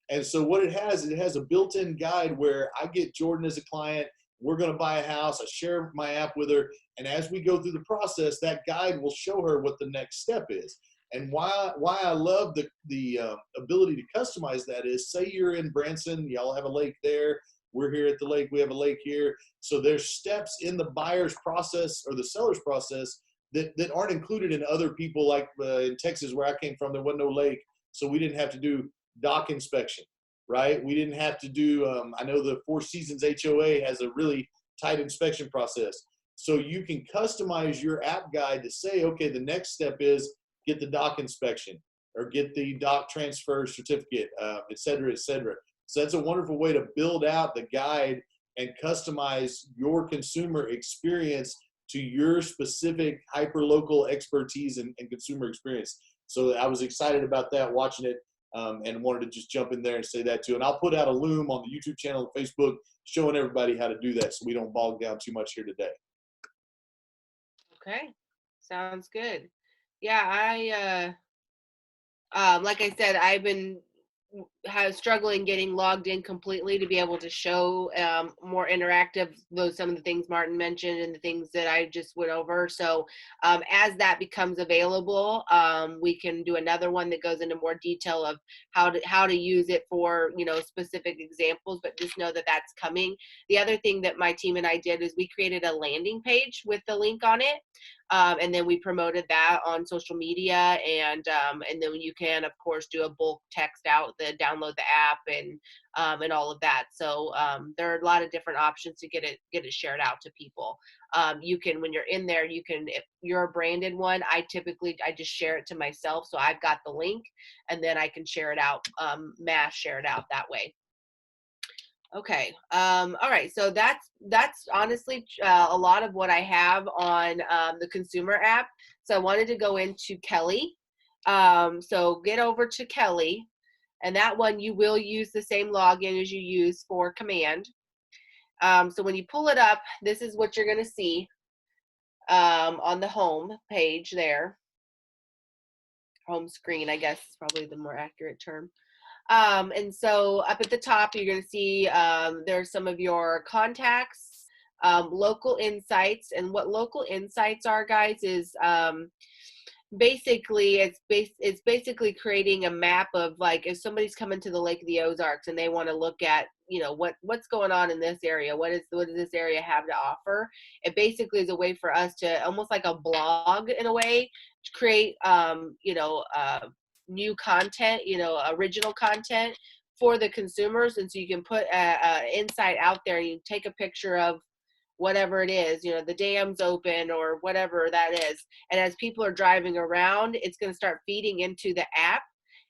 And so what it has a built-in guide where I get Jordan as a client, we're going to buy a house, I share my app with her, and as we go through the process, that guide will show her what the next step is. And why I love the ability to customize that is, say you're in Branson, y'all have a lake there, we're here at the lake, we have a lake here. So there's steps in the buyer's process or the seller's process that aren't included in other people, like in Texas where I came from, there wasn't no lake, so we didn't have to do dock inspection, right? We didn't have to do, I know the Four Seasons HOA has a really tight inspection process. So you can customize your app guide to say, okay, the next step is get the dock inspection or get the dock transfer certificate, et cetera, et cetera. So that's a wonderful way to build out the guide and customize your consumer experience to your specific hyper-local expertise and consumer experience. So I was excited about that, watching it, and wanted to just jump in there and say that too. And I'll put out a loom on the YouTube channel and Facebook showing everybody how to do that so we don't bog down too much here today.
Okay. Sounds good. Yeah, like I said, I've been struggling getting logged in completely to be able to show more interactive some of the things Martin mentioned and the things that I just went over. So as that becomes available, we can do another one that goes into more detail of how to use it for specific examples, but just know that that's coming. The other thing that my team and I did is we created a landing page with the link on it. And then we promoted that on social media, and then you can, of course, do a bulk text out, download the app, and all of that. So there are a lot of different options to get it shared out to people. You can, when you're in there, if you're a branded one, I just share it to myself, so I've got the link, and then I can share it out, mass share it out that way. Okay. All right. So that's honestly a lot of what I have on the consumer app. So I wanted to go into Kelly. So get over to Kelly, and that one you will use the same login as you use for Command. So when you pull it up, this is what you're going to see on the home page there. Home screen, I guess, is probably the more accurate term. And so up at the top, you're going to see there's some of your contacts, local insights. And what local insights are, guys, is basically it's basically creating a map of, like, if somebody's coming to the Lake of the Ozarks and they want to look at what's going on in this area, what does this area have to offer. It basically is a way for us to, almost like a blog in a way, to create new content, original content for the consumers. And so you can put an insight out there. You take a picture of whatever it is, the dam's open or whatever that is. And as people are driving around, it's going to start feeding into the app.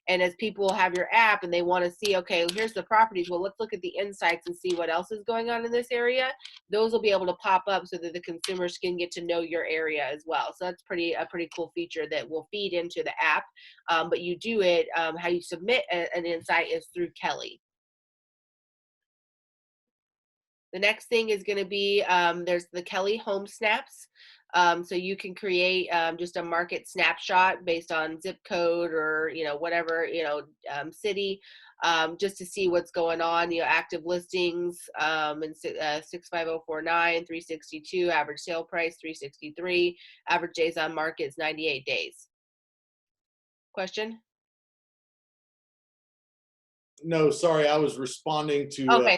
And as people have your app and they want to see, okay, here's the properties, well, let's look at the insights and see what else is going on in this area. Those will be able to pop up so that the consumers can get to know your area as well. So that's a pretty cool feature that will feed into the app. But you do it, how you submit an insight is through Kelly. The next thing is going to be, there's the Kelly Home Snaps. So you can create just a market snapshot based on zip code or, whatever, city, just to see what's going on, active listings, and 65049, 362, average sale price, 363, average days on market is 98 days. Question?
No, sorry, I was responding to,
Okay.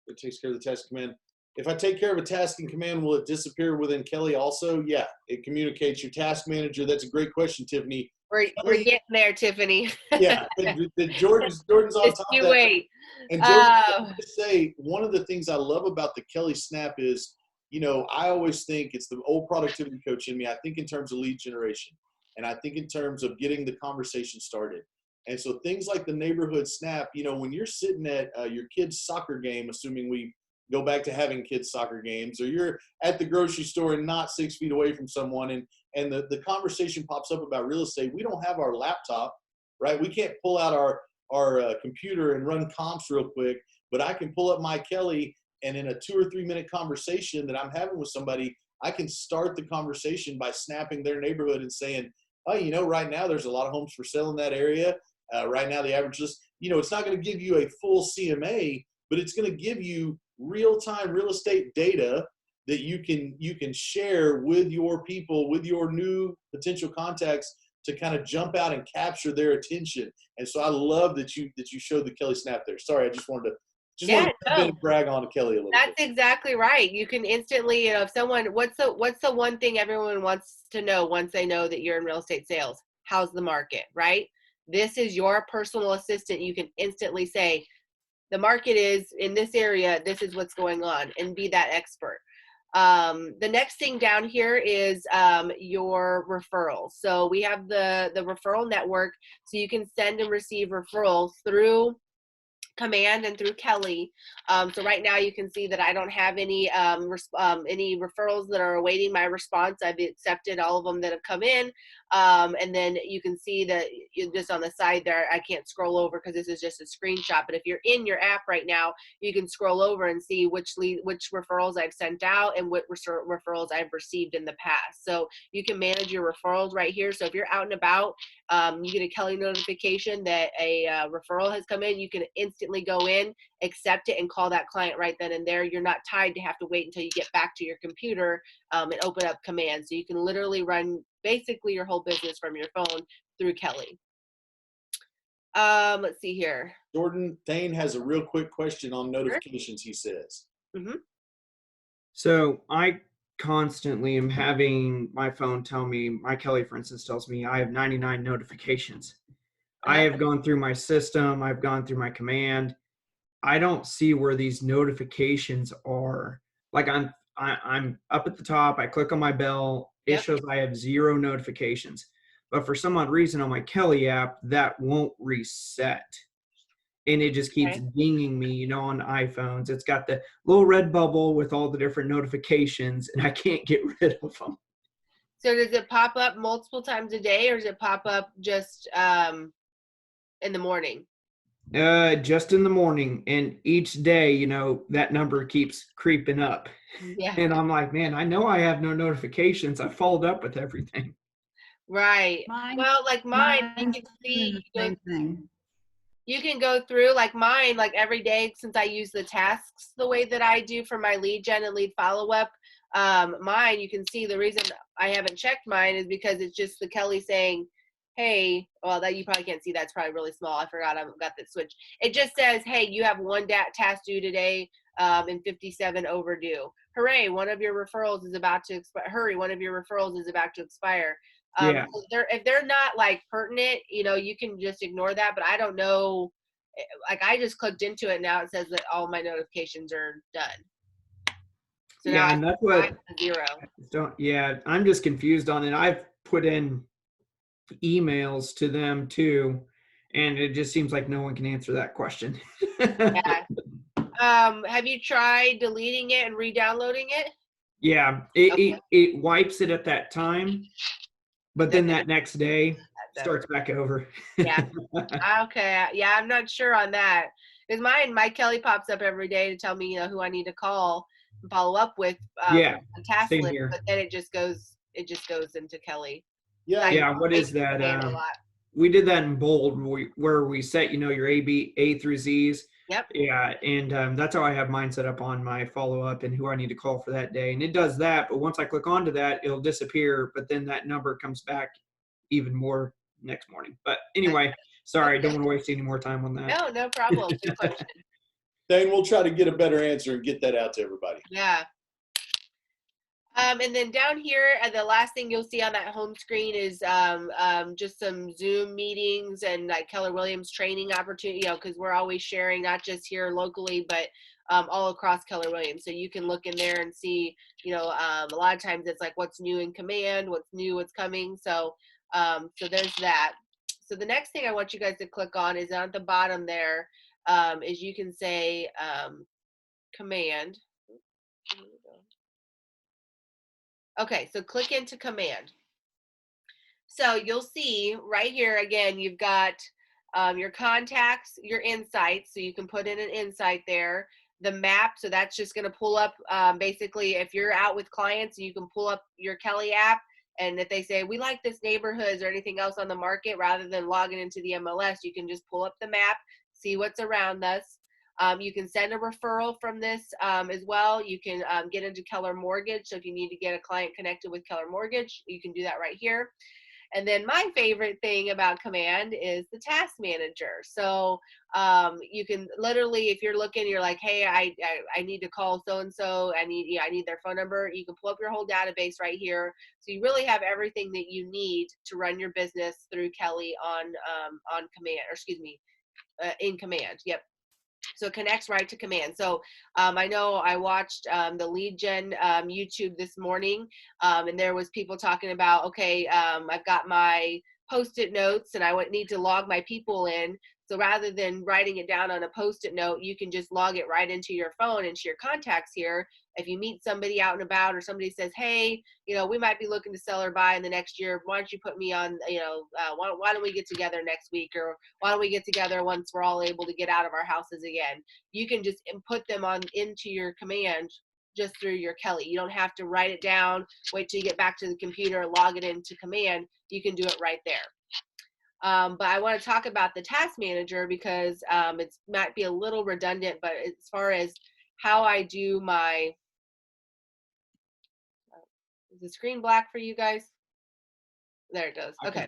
it takes care of the test command. if I take care of a task in command, will it disappear within Kelly also? Yeah, it communicates your task manager. That's a great question, Tiffany.
We're getting there, Tiffany.
Yeah, Jordan's on
Just
top
you
of that.
wait.
And Jordan,
Oh.
I just say one of the things I love about the Kelly Snap is, you know, I always think it's the old productivity coach in me. I think in terms of lead generation, and I think in terms of getting the conversation started. And so things like the neighborhood snap, you know, when you're sitting at your kid's soccer game, assuming we go back to having kids soccer games, or you're at the grocery store and not 6 feet away from someone, and the conversation pops up about real estate, we don't have our laptop, right? We can't pull out our computer and run comps real quick, but I can pull up my Kelly, and in a 2 or 3 minute conversation that I'm having with somebody, I can start the conversation by snapping their neighborhood and saying, oh, you know, right now there's a lot of homes for sale in that area. Right now the average list, you know, it's not going to give you a full CMA, but it's going to give you real-time real estate data that you can share with your people, with your new potential contacts, to kind of jump out and capture their attention. And so I love that you showed the Kelly Snap there. Sorry, I just wanted to brag on Kelly a little
That's
bit.
exactly right. You can instantly, you know, if someone, what's the one thing everyone wants to know once they know that you're in real estate sales? How's the market, right? This is your personal assistant. You can instantly say, the market is in this area, this is what's going on, and be that expert. The next thing down here is your referrals. So we have the referral network, so you can send and receive referrals through Command and through Kelly. So right now you can see that I don't have any referrals that are awaiting my response. I've accepted all of them that have come in. And then you can see that just on the side there, I can't scroll over because this is just a screenshot. But if you're in your app right now, you can scroll over and see which referrals I've sent out and what referrals I've received in the past. So you can manage your referrals right here. So if you're out and about, you get a Kelly notification that a referral has come in, you can instantly go in, accept it, and call that client right then and there. You're not tied to have to wait until you get back to your computer and open up Command. So you can literally run basically your whole business from your phone through Kelly. Let's see here.
Jordan, Thane has a real quick question on notifications, he says.
Mm-hmm.
So I constantly am having my phone tell me, my Kelly, for instance, tells me I have 99 notifications. I have gone through my system. I've gone through my Command. I don't see where these notifications are. Like I'm up at the top. I click on my bell. It shows I have 0 notifications. But for some odd reason on my Kelly app, that won't reset. And it just keeps dinging me, you know, on iPhones. It's got the little red bubble with all the different notifications, and I can't get rid of them.
So does it pop up multiple times a day, or does it pop up just in the morning?
Just in the morning, and each day, you know, that number keeps creeping up.
Yeah.
And I'm like, man, I know I have no notifications. I followed up with everything.
Right. Well, like mine, you can see,
same thing.
you can go through like mine, like every day, since I use the tasks the way that I do for my lead gen and lead follow-up. Mine, you can see the reason I haven't checked mine is because it's just the Kelly saying, hey, well, that you probably can't see. That's probably really small. I forgot I've got that switch. It just says, hey, you have one task due today and 57 overdue. Hooray, one of your referrals is about to expire. Hurry, one of your referrals is about to expire. So if they're not like pertinent, you know, you can just ignore that. But I don't know. Like I just clicked into it. Now it says that all my notifications are done. So now
and that's what
0.
I'm just confused on it. I've put in emails to them too, and it just seems like no one can answer that question.
Yeah. Have you tried deleting it and re-downloading it?
Yeah, it wipes it at that time, but then that next day starts back over.
Yeah. Okay. Yeah, I'm not sure on that. Because my Kelly pops up every day to tell me, you know, who I need to call and follow up with a task list, but then it just goes into Kelly.
Yeah. What is that? We did that in Bold where we set, you know, your A through Z's.
Yep.
Yeah. And that's how I have mine set up on my follow up and who I need to call for that day. And it does that. But once I click onto that, it'll disappear. But then that number comes back even more next morning. But anyway, sorry, I don't want to waste any more time on that.
No problem. Good question.
Thane, we'll try to get a better answer and get that out to everybody.
Yeah. And then down here, the last thing you'll see on that home screen is just some Zoom meetings and like Keller Williams training opportunity, because we're always sharing, not just here locally, but all across Keller Williams. So you can look in there and see, a lot of times it's like what's new in command, what's new, what's coming. So, so there's that. So the next thing I want you guys to click on is at the bottom there, is you can say command. Okay, so click into command. So you'll see right here, again, you've got your contacts, your insights, so you can put in an insight there. The map, so that's just going to pull up, basically, if you're out with clients, you can pull up your Kelly app, and if they say, we like this neighborhoods or anything else on the market, rather than logging into the MLS, you can just pull up the map, see what's around us. You can send a referral from this as well. You can get into Keller Mortgage. So if you need to get a client connected with Keller Mortgage, you can do that right here. And then my favorite thing about Command is the task manager. So you can literally, if you're looking, you're like, hey, I need to call so-and-so. I need their phone number. You can pull up your whole database right here. So you really have everything that you need to run your business through Kelly on Command, or excuse me, in Command. Yep. So it connects right to command. So I know I watched the lead gen YouTube this morning, and there was people talking about, okay, I've got my Post-it notes and I would need to log my people in. So rather than writing it down on a Post-it note, you can just log it right into your phone, into your contacts here. If you meet somebody out and about, or somebody says, hey, we might be looking to sell or buy in the next year. Why don't you put me on, why don't we get together next week? Or why don't we get together once we're all able to get out of our houses again? You can just put them on into your command just through your Kelly. You don't have to write it down, wait till you get back to the computer, log it into command. You can do it right there. But I want to talk about the task manager because it might be a little redundant, but as far as how I do my, is the screen black for you guys? There it goes. Okay.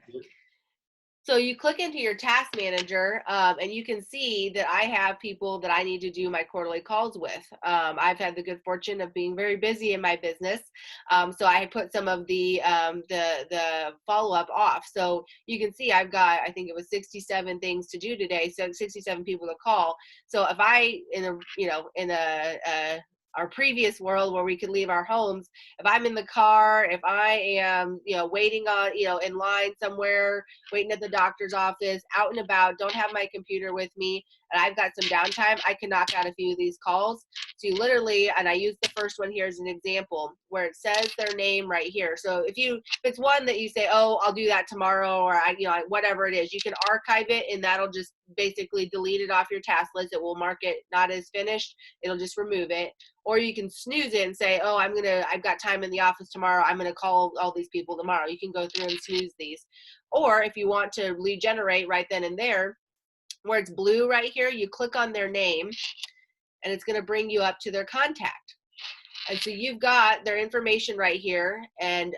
So you click into your task manager and you can see that I have people that I need to do my quarterly calls with. I've had the good fortune of being very busy in my business. So I put some of the follow-up off. So you can see I've got, I think it was 67 things to do today. So 67 people to call. So if I, our previous world where we could leave our homes, if I'm in the car, if I am, waiting on, in line somewhere, waiting at the doctor's office, out and about, don't have my computer with me, and I've got some downtime, I can knock out a few of these calls. So you literally, and I use the first one here as an example, where it says their name right here. So if it's one that you say, oh, I'll do that tomorrow, or whatever it is, you can archive it, and that'll just basically delete it off your task list. It will mark it not as finished. It'll just remove it. Or you can snooze it and say, oh, I've got time in the office tomorrow. I'm going to call all these people tomorrow. You can go through and snooze these. Or if you want to lead generate right then and there, where it's blue right here, you click on their name and it's going to bring you up to their contact. And so you've got their information right here, and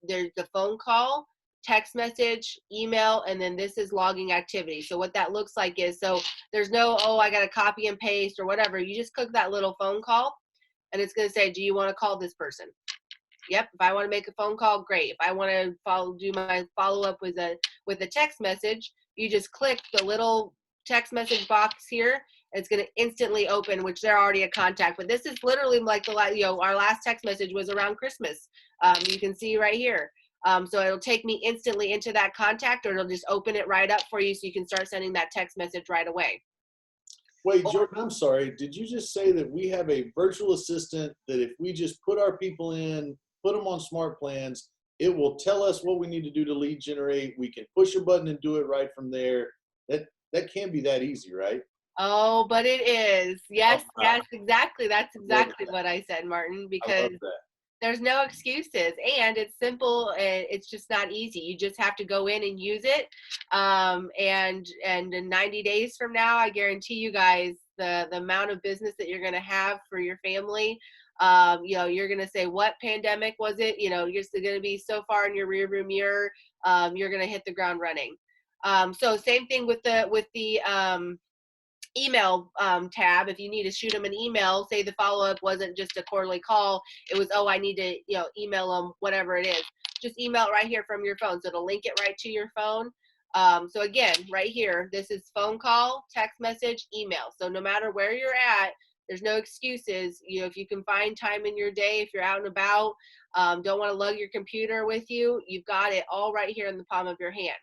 there's the phone call, text message, email, and then this is logging activity. So what that looks like is, so there's no, oh, I got to copy and paste or whatever. You just click that little phone call and it's going to say, do you want to call this person? Yep. If I want to make a phone call, great. If I want to do my follow-up with a text message, you just click the little text message box here. It's going to instantly open, which they're already a contact. But this is literally like our last text message was around Christmas. You can see right here. So it'll take me instantly into that contact, or it'll just open it right up for you so you can start sending that text message right away.
Wait, Jordan, I'm sorry. Did you just say that we have a virtual assistant that if we just put our people in, put them on smart plans, it will tell us what we need to do to lead generate? We can push a button and do it right from there. That can't be that easy, right?
Oh, but it is. Yes,
Oh,
yes, exactly. That's exactly what I said, Martin, because there's no excuses, and it's simple, and it's just not easy. You just have to go in and use it. And in 90 days from now, I guarantee you guys the amount of business that you're going to have for your family. You're going to say, what pandemic was it? You're just going to be so far in your rearview mirror. You're going to hit the ground running. So same thing with the email tab. If you need to shoot them an email, say the follow-up wasn't just a quarterly call, it was, oh, I need to, email them, whatever it is. Just email it right here from your phone. So it'll link it right to your phone. So again, right here, this is phone call, text message, email. So no matter where you're at, there's no excuses. If you can find time in your day, if you're out and about, don't want to lug your computer with you, you've got it all right here in the palm of your hand.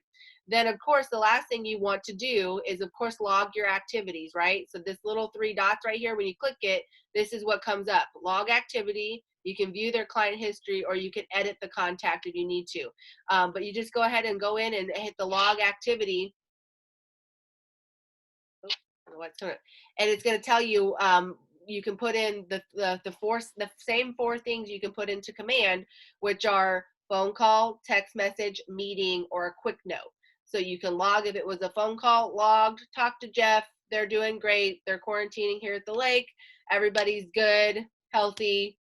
Then, of course, the last thing you want to do is, of course, log your activities, right? So this little 3 dots right here, when you click it, this is what comes up. Log activity. You can view their client history, or you can edit the contact if you need to. But you just go ahead and go in and hit the log activity. And it's going to tell you, you can put in the same 4 things you can put into command, which are phone call, text message, meeting, or a quick note. So you can log if it was a phone call, logged, talk to Jeff, they're doing great, they're quarantining here at the lake, everybody's good, healthy,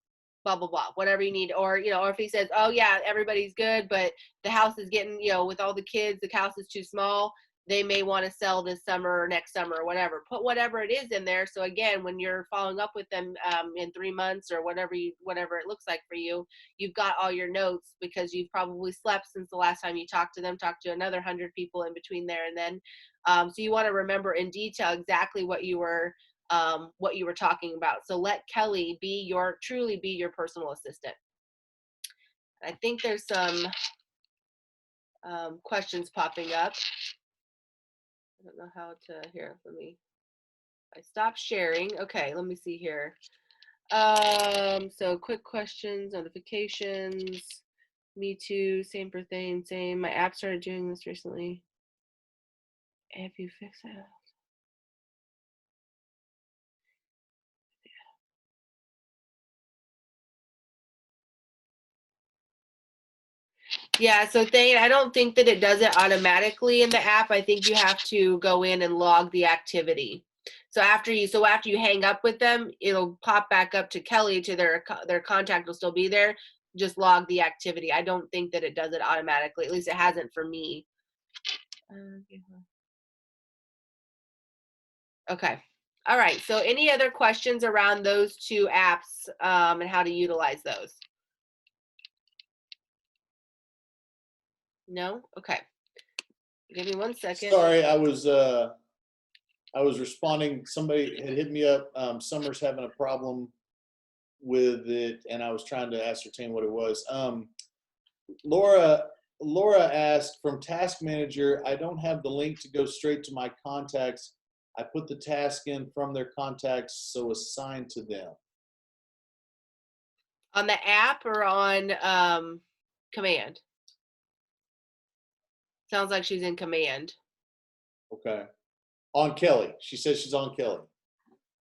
blah, blah, blah, whatever you need. Or, or if he says, oh yeah, everybody's good, but the house is getting, with all the kids, the house is too small, they may want to sell this summer or next summer or whatever. Put whatever it is in there. So again, when you're following up with them in 3 months or whatever it looks like for you, you've got all your notes, because you've probably slept since the last time you talked to them, talked to another 100 people in between there and then. So you want to remember in detail exactly what you were talking about. So let Kelly truly be your personal assistant. I think there's some questions popping up. I don't know how to hear for me. I stopped sharing. Okay, let me see here. So quick questions, notifications, me too, same for thing, same. My app started doing this recently. Have you fixed it? Yeah, so Thane, I don't think that it does it automatically in the app. I think you have to go in and log the activity. So after you hang up with them, it'll pop back up to Kelly, to their contact will still be there. Just log the activity. I don't think that it does it automatically. At least it hasn't for me. Okay. All right. So any other questions around those 2 apps and how to utilize those? No? Okay. Give me 1 second.
Sorry, I was responding. Somebody had hit me up. Summer's having a problem with it, and I was trying to ascertain what it was. Laura asked, from Task Manager, I don't have the link to go straight to my contacts. I put the task in from their contacts, so assigned to them.
On the app or on command? Sounds like she's in command.
Okay. On Kelly. She says she's on Kelly.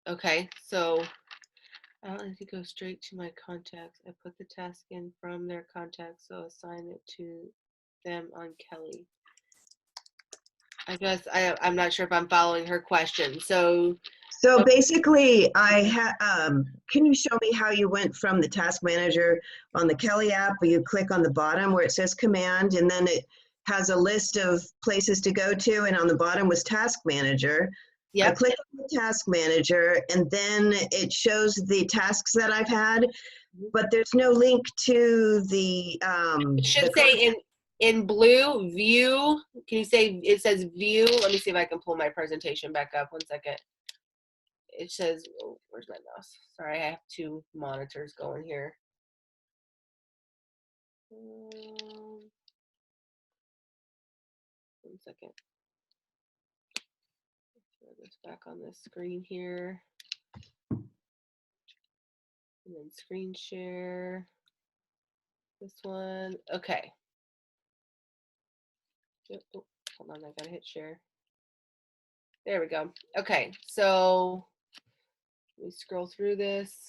Okay, so I don't need to go straight to my contacts. I put the task in from their contacts, so assign it to them on Kelly. I guess I'm not sure if I'm following her question. So
basically, can you show me how you went from the Task Manager on the Kelly app, where you click on the bottom where it says command, and then it has a list of places to go to, and on the bottom was Task Manager.
Yep.
I click on the Task Manager, and then it shows the tasks that I've had, but there's no link to the
it should say in blue, view. Can you say, it says view? Let me see if I can pull my presentation back up. 1 second. It says, oh, where's my mouse? Sorry, I have 2 monitors going here. 1 second. Throw this back on this screen here. And then screen share. This one. Okay. Oh, hold on, I gotta hit share. There we go. Okay, so let me scroll through this.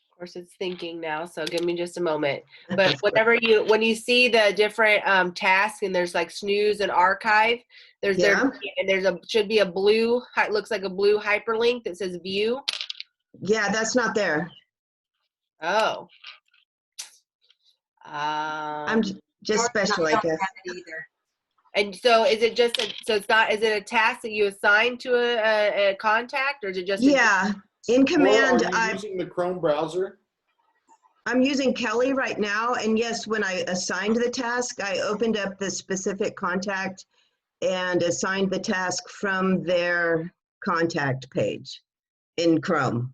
Of course, it's thinking now, so give me just a moment. But when you see the different tasks, and there's like snooze and archive, should be a blue, looks like a blue hyperlink that says view.
Yeah, that's not there.
Oh.
I'm just special, I guess.
And so is it just, so it's not, is it a task that you assign to a contact, or is it just?
Yeah, in
Laura,
command,
are you using the Chrome browser?
I'm using Kelly right now, and yes, when I assigned the task, I opened up the specific contact and assigned the task from their contact page in Chrome.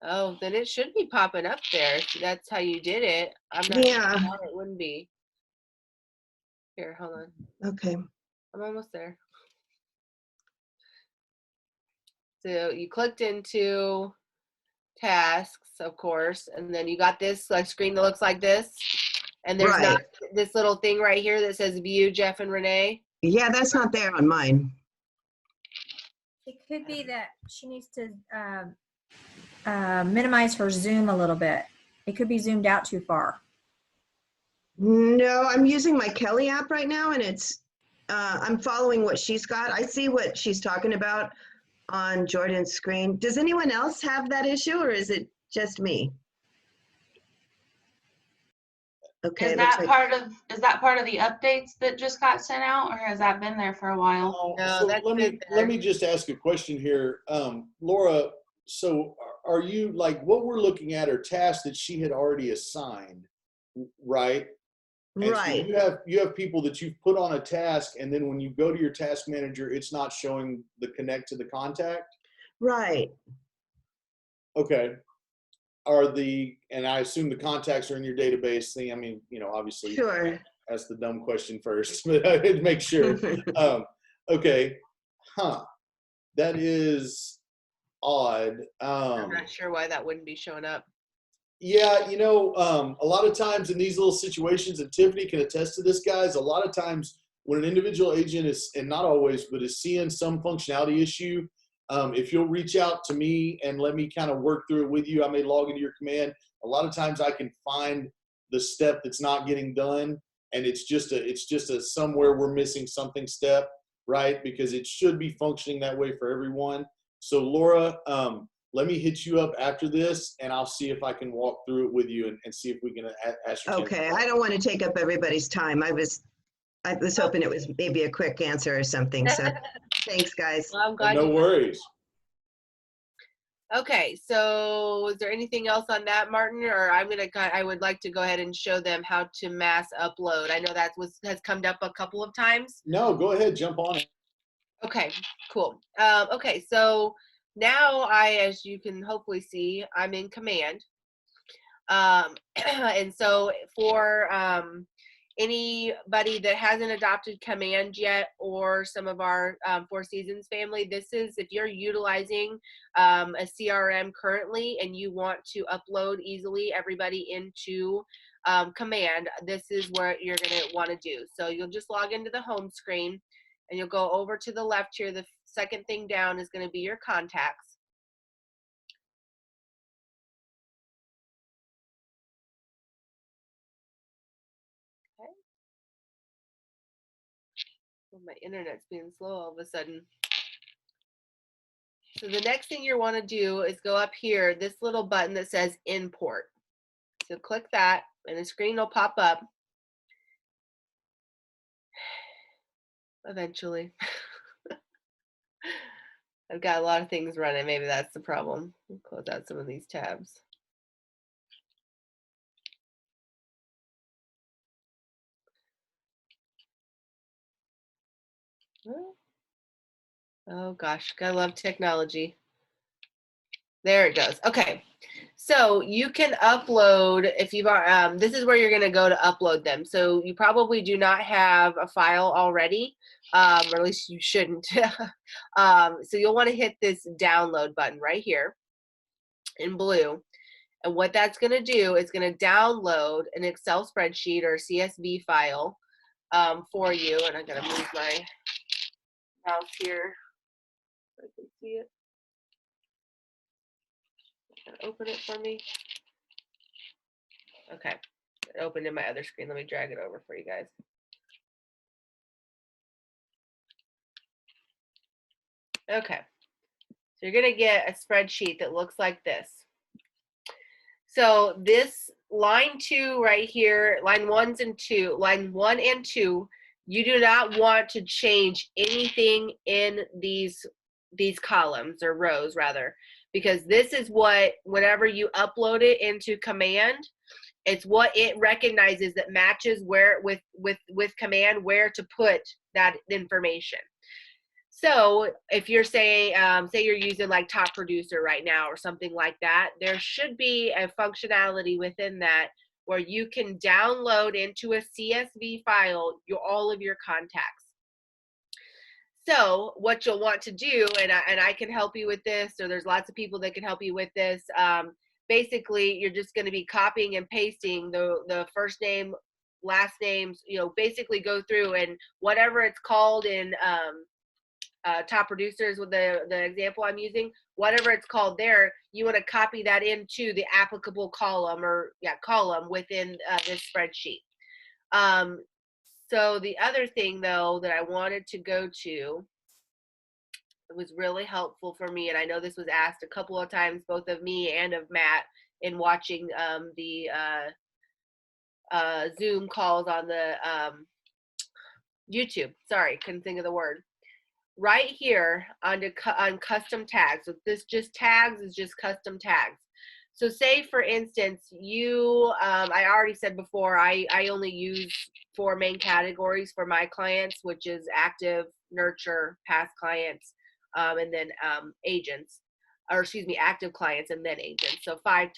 Oh, then it should be popping up there. If that's how you did it. I'm not
Yeah.
sure why it wouldn't be. Here, hold on.
Okay.
I'm almost there. So you clicked into tasks, of course, and then you got this like screen that looks like this. And there's not this little thing right here that says view Jeff and Renee.
Yeah, that's not there on mine.
It could be that she needs to minimize her zoom a little bit. It could be zoomed out too far.
No, I'm using my Kelly app right now, and it's, I'm following what she's got. I see what she's talking about on Jordan's screen. Does anyone else have that issue, or is it just me? Okay.
Is that part of the updates that just got sent out, or has that been there for a while?
No,
So
that's
let me just ask a question here. Laura, so are you, like, what we're looking at are tasks that she had already assigned, right? And so
Right.
you have people that you've put on a task, and then when you go to your task manager, it's not showing the connect to the contact?
Right.
Okay. And I assume the contacts are in your database thing. I mean, obviously.
Sure.
That's the dumb question first, but I did make sure. Okay. That is odd.
I'm not sure why that wouldn't be showing up.
Yeah, a lot of times in these little situations, and Tiffany can attest to this, guys, a lot of times when an individual agent is, and not always, but is seeing some functionality issue, if you'll reach out to me and let me kind of work through it with you, I may log into your command. A lot of times I can find the step that's not getting done, and it's just a somewhere we're missing something step, right? Because it should be functioning that way for everyone. So Laura, let me hit you up after this, and I'll see if I can walk through it with you and see if we can ascertain.
Okay, I don't want to take up everybody's time. I was hoping it was maybe a quick answer or something. So thanks, guys.
Well, I'm glad
No worries.
Okay, so is there anything else on that, Martin? Or I would like to go ahead and show them how to mass upload. I know that has come up a couple of times.
No, go ahead, jump on it.
Okay, cool. Okay, so now as you can hopefully see, I'm in command. And so for anybody that hasn't adopted command yet, or some of our Four Seasons family, this is if you're utilizing a CRM currently and you want to upload easily everybody into command, this is what you're going to want to do. So you'll just log into the home screen, and you'll go over to the left here. The second thing down is going to be your contacts. Okay. Oh, my internet's being slow all of a sudden. So the next thing you want to do is go up here, this little button that says import. So click that, and the screen will pop up. Eventually. I've got a lot of things running. Maybe that's the problem. I'll close out some of these tabs. Oh gosh, gotta love technology. There it goes. Okay, so you can upload if you've. This is where you're gonna go to upload them. So you probably do not have a file already, or at least you shouldn't. So you'll want to hit this download button right here in blue. And what that's going to do is going to download an Excel spreadsheet or CSV file for you. And I'm going to move my mouse here so I can see it. Open it for me. Okay, it opened in my other screen. Let me drag it over for you guys. Okay, so you're going to get a spreadsheet that looks like this. So this line 2 right here, line 1 and 2, You do not want to change anything in these columns or rows rather, because this is what, whenever you upload it into command, it's what it recognizes that matches where with command where to put that information. So if you're say you're using like Top Producer right now or something like that, there should be a functionality within that where you can download into a CSV file all of your contacts. So what you'll want to do, and I can help you with this, or there's lots of people that can help you with this. Basically, you're just going to be copying and pasting the first name, last names. You know, basically go through and whatever it's called in Top Producers with the example I'm using, whatever it's called there, you want to copy that into the applicable column column within this spreadsheet. So the other thing though that I wanted to go to, it was really helpful for me, and I know this was asked a couple of times, both of me and of Matt, in watching the Zoom calls on the YouTube. Sorry, couldn't think of the word. Right here on custom tags. So this just tags is just custom tags. So say for instance, you, I already said before, I only use 4 main categories for my clients, which is active, nurture, past clients, and then agents, or excuse me, active clients and then agents. So 5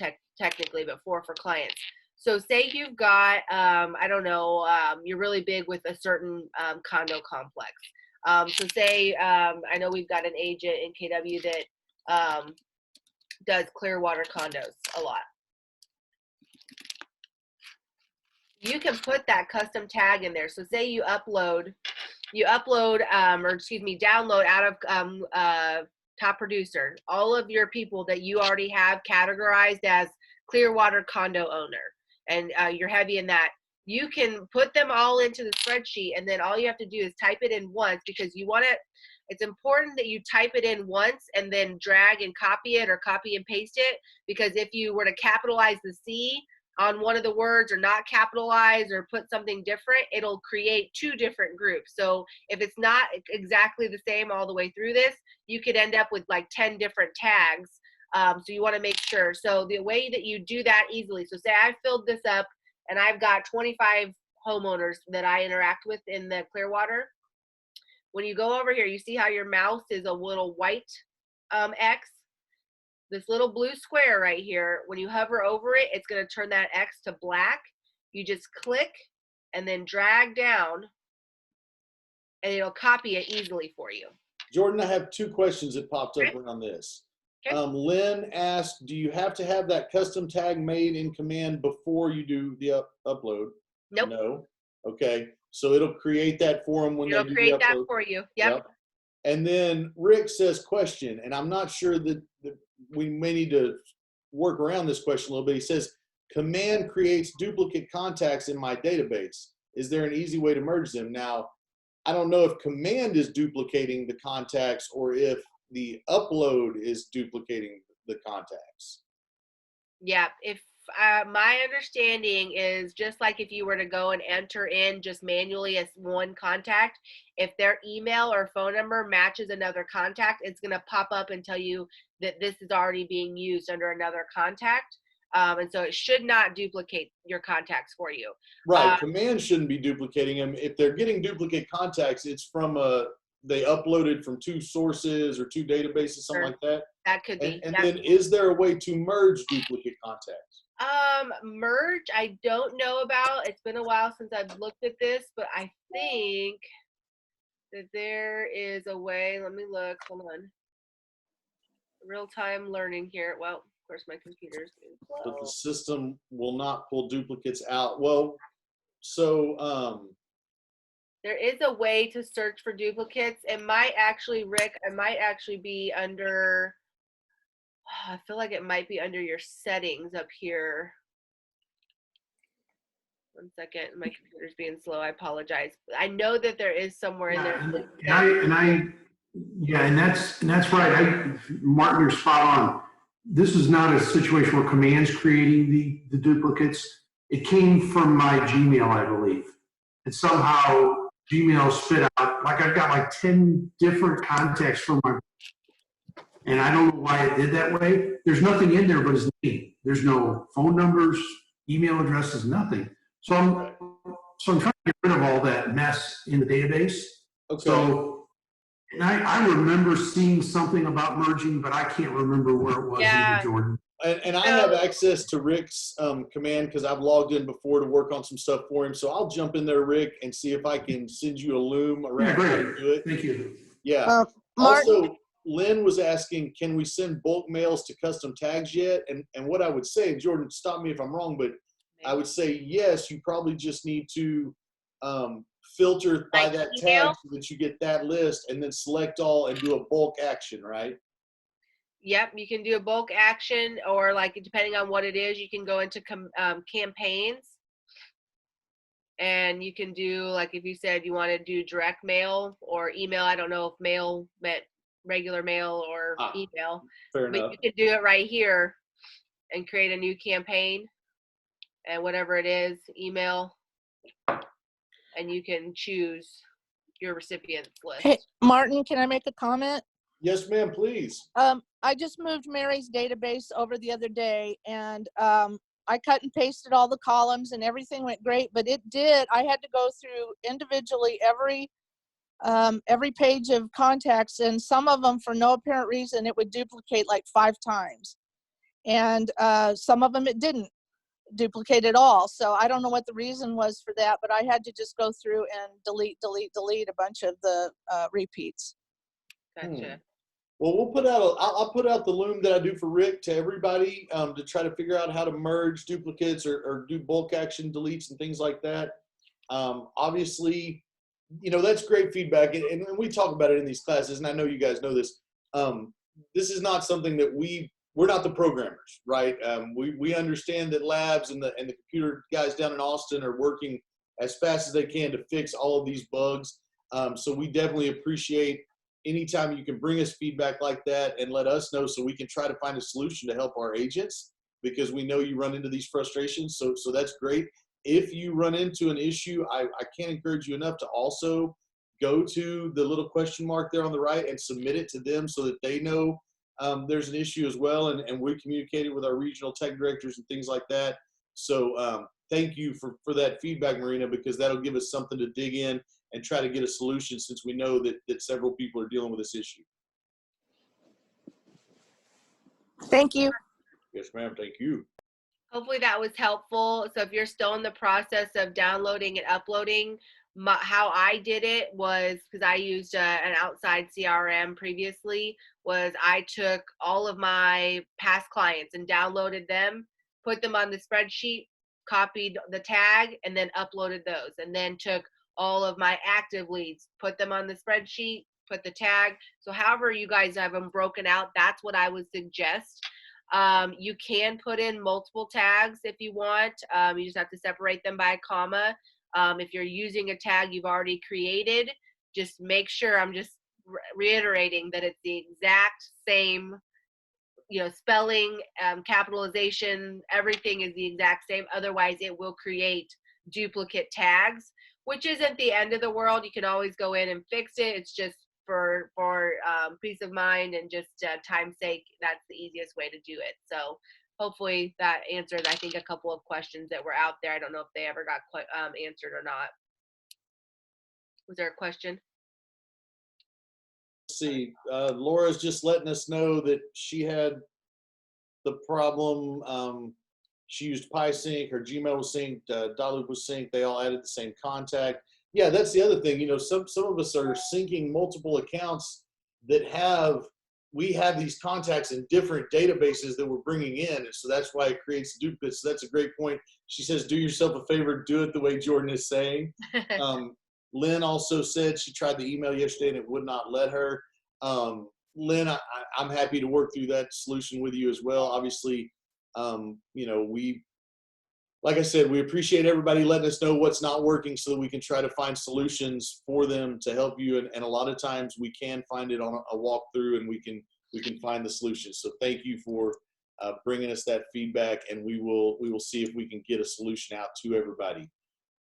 technically, but 4 for clients. So say you've got, I don't know, you're really big with a certain condo complex. So say, I know we've got an agent in KW that does Clearwater condos a lot. You can put that custom tag in there. So say you upload, or excuse me, download out of Top Producer, all of your people that you already have categorized as Clearwater condo owner, and you're heavy in that. You can put them all into the spreadsheet, and then all you have to do is type it in once, because you want it. It's important that you type it in once and then drag and copy it, or copy and paste it, because if you were to capitalize the C on one of the words or not capitalize or put something different, it'll create 2 different groups. So if it's not exactly the same all the way through this, you could end up with like 10 different tags. So you want to make sure. So the way that you do that easily, so say I filled this up and I've got 25 homeowners that I interact with in the Clearwater. When you go over here, you see how your mouse is a little white X? This little blue square right here, when you hover over it, it's going to turn that X to black. You just click and then drag down, and it'll copy it easily for you.
Jordan, I have 2 questions that popped up around this.
Okay.
Lynn asked, do you have to have that custom tag made in command before you do the upload?
Nope.
No. Okay. So it'll create that for them when
It'll
they do
create
the upload.
that for you. Yep.
And then Rick says, question, and I'm not sure that we may need to work around this question a little bit. He says, command creates duplicate contacts in my database. Is there an easy way to merge them? Now, I don't know if command is duplicating the contacts or if the upload is duplicating the contacts.
Yeah, if my understanding is just like if you were to go and enter in just manually as one contact, if their email or phone number matches another contact, it's going to pop up and tell you that this is already being used under another contact. And so it should not duplicate your contacts for you.
Right. Command shouldn't be duplicating them. If they're getting duplicate contacts, it's from they uploaded from 2 sources or 2 databases, something like that.
That could be.
And then is there a way to merge duplicate contacts?
Merge, I don't know about. It's been a while since I've looked at this, but I think that there is a way. Let me look. Hold on. Real-time learning here. Well, of course, my computer's being slow.
But the system will not pull duplicates out. Well, so
there is a way to search for duplicates. It might actually, Rick, it might actually be under, I feel like it might be under your settings up here. One second, my computer's being slow. I apologize. I know that there is somewhere in there.
And that's right. Martin, you're spot on. This is not a situation where command's creating the duplicates. It came from my Gmail, I believe. And somehow Gmail spit out, like I've got like 10 different contacts for my, and I don't know why it did that way. There's nothing in there but his name. There's no phone numbers, email addresses, nothing. So I'm trying to get rid of all that mess in the database.
Okay.
So, and I remember seeing something about merging, but I can't remember where it was
Yeah.
either, Jordan.
And I have access to Rick's command because I've logged in before to work on some stuff for him. So I'll jump in there, Rick, and see if I can send you a loom
Yeah,
around how to
great.
do it.
Thank you.
Yeah.
Martin,
Also, Lynn was asking, can we send bulk mails to custom tags yet? And what I would say, Jordan, stop me if I'm wrong, but I would say yes. You probably just need to filter by
Like
that
email?
tag so that you get that list, and then select all and do a bulk action, right?
Yep, you can do a bulk action, or like depending on what it is, you can go into campaigns, and you can do, like, if you said you want to do direct mail or email. I don't know if mail meant regular mail or email,
Fair
but
enough.
you can do it right here and create a new campaign, and whatever it is, email, and you can choose your recipients list.
Hey, Martin, can I make a comment?
Yes, ma'am, please.
I just moved Mary's database over the other day, and I cut and pasted all the columns and everything went great, but I had to go through individually every page of contacts, and some of them, for no apparent reason, it would duplicate like 5 times. And some of them it didn't duplicate at all. So I don't know what the reason was for that, but I had to just go through and delete a bunch of the repeats.
Gotcha.
Well, we'll put out. I'll put out the loom that I do for Rick to everybody to try to figure out how to merge duplicates or do bulk action deletes and things like that. Obviously, that's great feedback, and we talk about it in these classes. And I know you guys know this. This is not something that we're not the programmers, right? We understand that labs and the computer guys down in Austin are working as fast as they can to fix all of these bugs. So we definitely appreciate anytime you can bring us feedback like that and let us know so we can try to find a solution to help our agents, because we know you run into these frustrations. So that's great. If you run into an issue, I can't encourage you enough to also go to the little question mark there on the right and submit it to them so that they know there's an issue as well. And we communicated with our regional tech directors and things like that. So thank you for that feedback, Marina, because that'll give us something to dig in and try to get a solution, since we know that several people are dealing with this issue.
Thank you.
Yes, ma'am. Thank you.
Hopefully that was helpful. So if you're still in the process of downloading and uploading, how I did it was, because I used an outside CRM previously, was I took all of my past clients and downloaded them, put them on the spreadsheet, copied the tag, and then uploaded those, and then took all of my active leads, put them on the spreadsheet, put the tag. So however you guys have them broken out, that's what I would suggest. You can put in multiple tags if you want. You just have to separate them by a comma. If you're using a tag you've already created, just make sure, I'm just reiterating, that it's the exact same, spelling, capitalization, everything is the exact same. Otherwise it will create duplicate tags, which isn't the end of the world. You can always go in and fix it. It's just for peace of mind and just time's sake, that's the easiest way to do it. So hopefully that answered, I think, a couple of questions that were out there. I don't know if they ever got answered or not. Was there a question?
Let's see. Laura's just letting us know that she had the problem. She used PySync, her Gmail was synced, Dalup was synced, they all added the same contact. Yeah, that's the other thing. Some of us are syncing multiple accounts that we have these contacts in different databases that we're bringing in, and so that's why it creates duplicates. So that's a great point. She says, do yourself a favor, do it the way Jordan is saying. Lynn also said she tried the email yesterday and it would not let her. Lynn, I'm happy to work through that solution with you as well. Obviously, like I said, we appreciate everybody letting us know what's not working so that we can try to find solutions for them to help you. And a lot of times we can find it on a walkthrough, and we can find the solution. So thank you for bringing us that feedback, and we will see if we can get a solution out to everybody.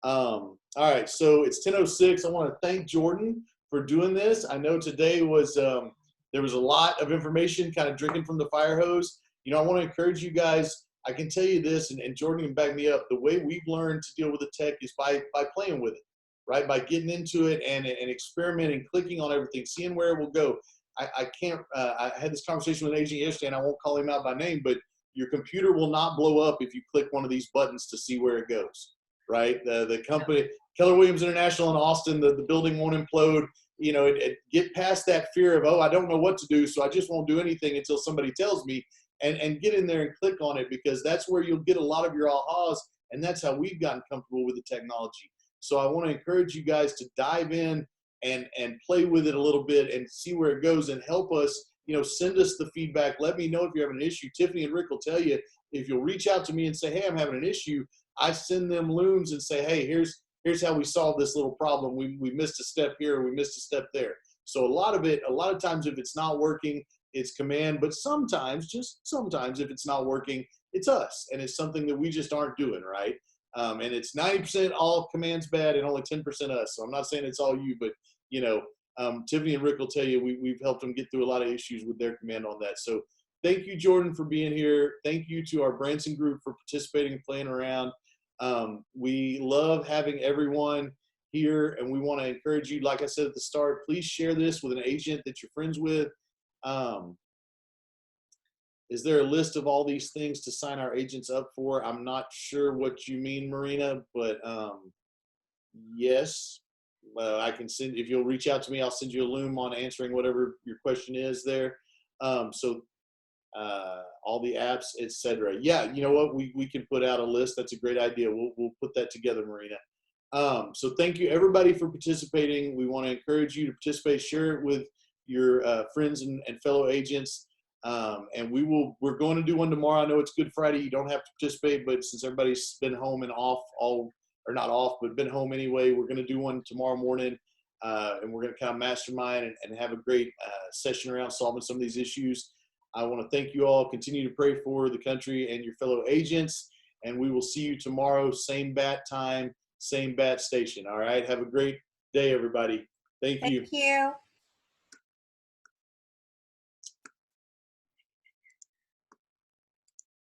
All right, so it's 10:06. I want to thank Jordan for doing this. I know today was there was a lot of information kind of drinking from the fire hose. You know, I want to encourage you guys. I can tell you this, and Jordan can back me up. The way we've learned to deal with the tech is by playing with it, right? By getting into it and experimenting, clicking on everything, seeing where it will go. I can't. I had this conversation with an agent yesterday, and I won't call him out by name, but your computer will not blow up if you click one of these buttons to see where it goes, right? The company, Keller Williams International in Austin, the building won't implode. You know, get past that fear of, oh, I don't know what to do, so I just won't do anything until somebody tells me, and get in there and click on it, because that's where you'll get a lot of your ahas, and that's how we've gotten comfortable with the technology. So I want to encourage you guys to dive in and play with it a little bit and see where it goes, and help us, you know, send us the feedback. Let me know if you're having an issue. Tiffany and Rick will tell you, if you'll reach out to me and say, hey, I'm having an issue, I send them looms and say, hey, here's how we solve this little problem. We missed a step here, or we missed a step there. So a lot of times if it's not working, it's command, but sometimes, just sometimes, if it's not working, it's us, and it's something that we just aren't doing right. And it's 90% all commands bad and only 10% us. So I'm not saying it's all you, but you know, Tiffany and Rick will tell you we've helped them get through a lot of issues with their command on that. So thank you, Jordan, for being here. Thank you to our Branson group for participating and playing around. We love having everyone here, and we want to encourage you, like I said at the start, please share this with an agent that you're friends with. Is there a list of all these things to sign our agents up for? I'm not sure what you mean, Marina, but yes. I can send, if you'll reach out to me, I'll send you a loom on answering whatever your question is there. All the apps, etc. Yeah, you know what? We can put out a list. That's a great idea. We'll put that together, Marina. So thank you everybody for participating. We want to encourage you to participate. Share it with your friends and fellow agents. And we're going to do one tomorrow. I know it's Good Friday. You don't have to participate, but since everybody's been home and off or not off, but been home anyway, we're going to do one tomorrow morning. And we're going to kind of mastermind and have a great session around solving some of these issues. I want to thank you all. Continue to pray for the country and your fellow agents. And we will see you tomorrow, same bat time, same bat station. All right. Have a great day, everybody. Thank you.
Thank you.